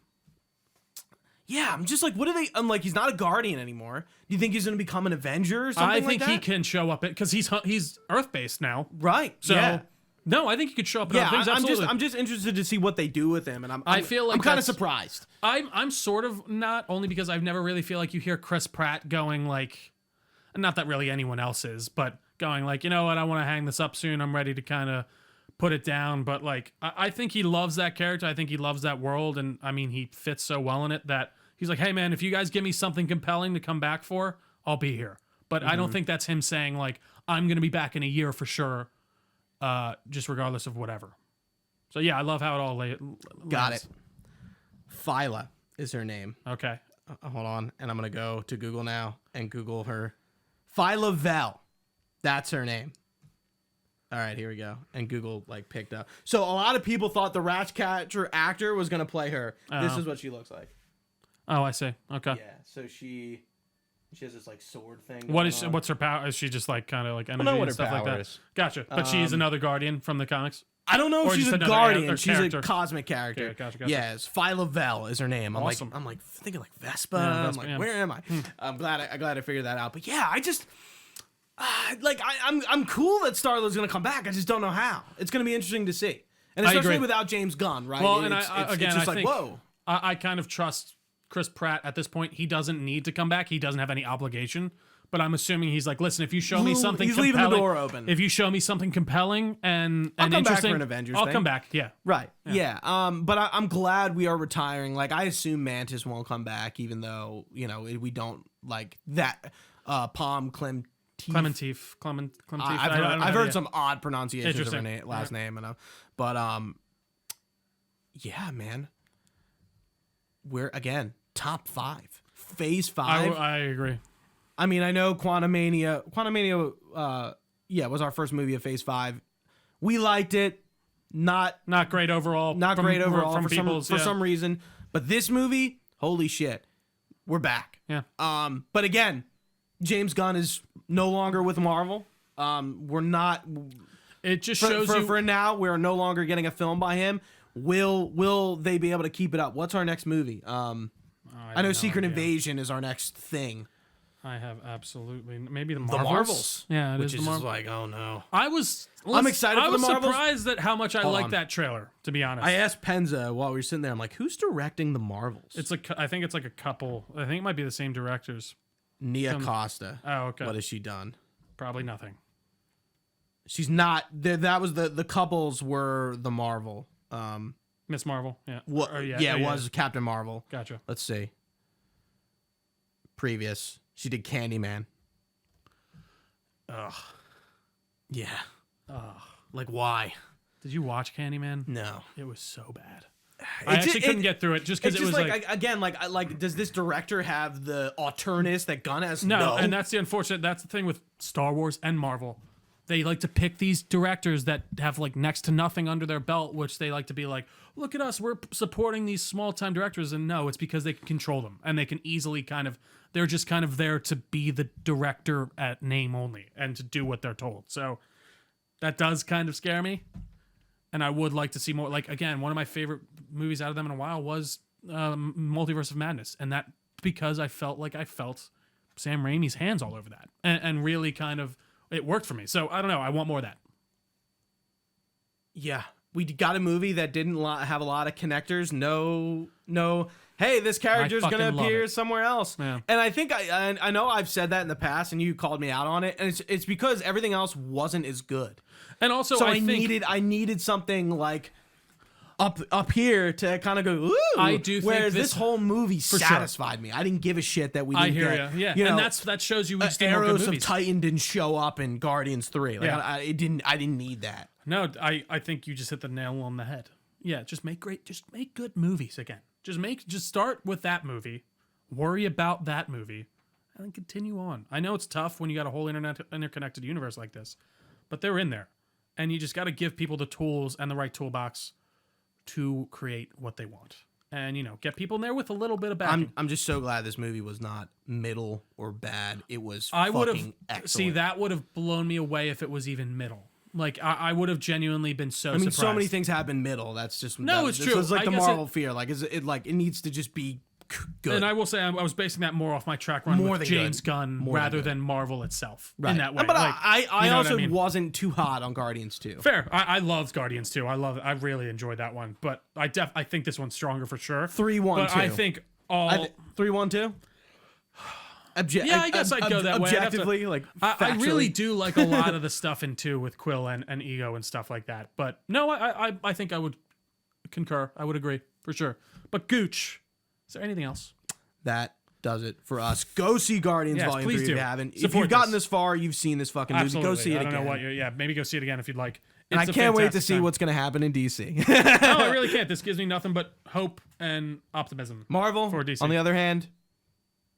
Yeah, I'm just like, what are they... I'm like, he's not a Guardian anymore. Do you think he's going to become an Avenger or something like that? He can show up... Because he's Earth-based now. Right, so, yeah. No, I think he could show up in other things, absolutely. I'm just interested to see what they do with him, and I feel like I'm kind of surprised. I'm sort of not, only because I've never really feel like you hear Chris Pratt going like... Not that really anyone else is, but... going like, you know what, I want to hang this up soon. I'm ready to kind of put it down. But like, I think he loves that character. I think he loves that world. And I mean, he fits so well in it that he's like, hey man, if you guys give me something compelling to come back for, I'll be here. But I don't think that's him saying like, I'm going to be back in a year for sure. Just regardless of whatever. So yeah, I love how it all lands. Got it. Phyla is her name. Okay. Hold on. And I'm going to go to Google now and Google her. Phyla Vell. That's her name. All right, here we go. And Google like picked up. So a lot of people thought the Ratcatcher actor was going to play her. This is what she looks like. Oh, I see. Okay. Yeah. So she has this like sword thing. What's her power? Is she just like kind of like energy and stuff like that? Is. Gotcha. But she is another Guardian from the comics. I don't know if she's a Guardian. She's character. A cosmic character. Yeah, gotcha. Yes, Phyla Vell is her name. Awesome. I'm like thinking like Vespa. I'm like, where am I? I'm glad I figured that out. But yeah, I just. I'm cool that Star-Lord's gonna come back. I just don't know how. It's gonna be interesting to see, and especially without James Gunn, right? Well, it's just like whoa. I kind of trust Chris Pratt at this point. He doesn't need to come back. He doesn't have any obligation. But I'm assuming he's like, listen, if you show me something, he's leaving the door open. If you show me something compelling and I'll come interesting, back for an Avengers I'll thing. come back. Yeah, right. Yeah. But I'm glad we are retiring. Like I assume Mantis won't come back, even though we don't like that. Palm Clementif. I've heard some odd pronunciations of her last name, but yeah, man, we're again top 5, Phase 5. I agree. I mean, I know Quantumania, was our first movie of Phase 5. We liked it. Not great overall. For some reason. But this movie, holy shit, we're back. Yeah. But again, James Gunn is no longer with Marvel. We're not. It just shows you for now we're no longer getting a film by him. Will they be able to keep it up? What's our next movie? I know Secret Invasion is our next thing. I have absolutely maybe the Marvels. The Marvels. Yeah, it which is is the just like, oh no. I'm excited for the Marvels. I was surprised at how much I liked that trailer, to be honest. I asked Penza while we were sitting there, I'm like, who's directing the Marvels? I think it's like a couple. I think it might be the same directors. Nia Costa. Oh, okay. What has she done? Probably nothing. She's not. That was the couples were the Marvel. Miss Marvel. Yeah. What? It was Captain Marvel. Gotcha. Let's see. Previous, she did Candyman. Ugh. Yeah. Ugh. Like, why? Did you watch Candyman? No. It was so bad. I actually couldn't get through it just because it was like, does this director have the auterness that Gunn has? No, and that's the unfortunate. That's the thing with Star Wars and Marvel. They like to pick these directors that have like next to nothing under their belt, which they like to be like, look at us, we're supporting these small time directors. And no, it's because they can control them and they can easily they're just kind of there to be the director at name only and to do what they're told. So that does kind of scare me. And I would like to see more. Like, again, one of my favorite movies out of them in a while was Multiverse of Madness. And that because I felt Sam Raimi's hands all over that. And really kind of, it worked for me. So, I don't know. I want more of that. Yeah. We got a movie that didn't have a lot of connectors. No. Hey, this character's going to appear somewhere else. Yeah. And I think I know I've said that in the past and you called me out on it. And it's because everything else wasn't as good. And also, so I needed something like up here to kind of go, ooh. I do think whereas this whole movie satisfied me. I didn't give a shit that we didn't get. Yeah. You know, and that shows you we just need more good Arrows of movies. Titan didn't show up in Guardians 3. Like, I didn't need that. No, I think you just hit the nail on the head. Yeah, just make good movies again. Just start with that movie, worry about that movie, and then continue on. I know it's tough when you got a whole interconnected universe like this, but they're in there. And you just got to give people the tools and the right toolbox to create what they want. And, get people in there with a little bit of backing. I'm just so glad this movie was not middle or bad. It was fucking excellent. See, that would have blown me away if it was even middle. Like, I would have genuinely been surprised. So many things happen middle. That's just... it's true. It's like the Marvel fear. Like, it needs to just be good. And I will say, I was basing that more off my track run with James Gunn rather than Marvel itself in that way. But I also wasn't too hot on Guardians 2. Fair. I loved Guardians 2. I really enjoyed that one. But I think this one's stronger for sure. 3-1-2. But I think 3-1-2? Yeah, I guess I'd go that way. Objectively, I really do like a lot of the stuff in 2 with Quill and Ego and stuff like that. But no, I think I would concur. I would agree for sure. But Gooch, is there anything else? That does it for us. Go see Guardians Volume 3 if you haven't. If you've gotten this far, you've seen this fucking movie. Go see it again. I don't know what maybe go see it again if you'd like. And I can't wait to see what's going to happen in DC. No, I really can't. This gives me nothing but hope and optimism. Marvel, for DC. On the other hand,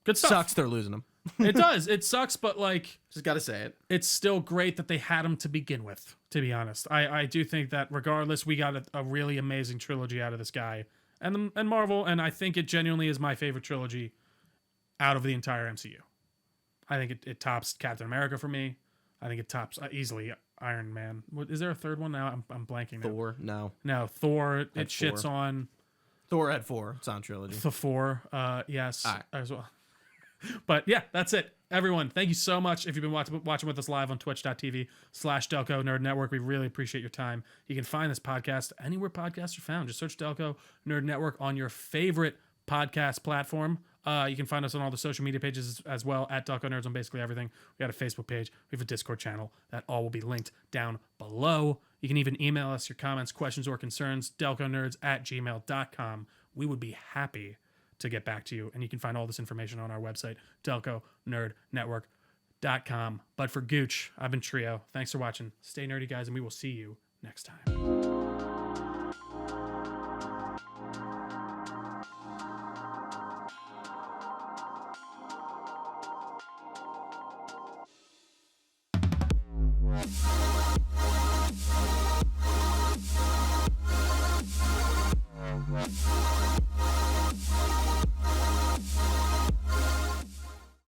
good stuff. Sucks they're losing them. It does. It sucks, but just got to say it. It's still great that they had them to begin with, to be honest. I do think that regardless, we got a really amazing trilogy out of this guy and Marvel, and I think it genuinely is my favorite trilogy out of the entire MCU. I think it tops Captain America for me. I think it tops easily Iron Man. Is there a third one now? I'm blanking. Thor? No. No, Thor. It shits on. Thor had 4. It's on trilogy. The 4. Yes. All right. As well. But yeah, that's it. Everyone, thank you so much. If you've been watching with us live on twitch.tv/Delco Nerd Network, we really appreciate your time. You can find this podcast anywhere podcasts are found. Just search Delco Nerd Network on your favorite podcast platform. You can find us on all the social media pages as well at Delco Nerds on basically everything. We got a Facebook page. We have a Discord channel. That all will be linked down below. You can even email us your comments, questions, or concerns, delconerds@gmail.com. We would be happy to get back to you, and you can find all this information on our website, delconerdnetwork.com. But for Gooch, I've been Trio. Thanks for watching. Stay nerdy, guys, and we will see you next time.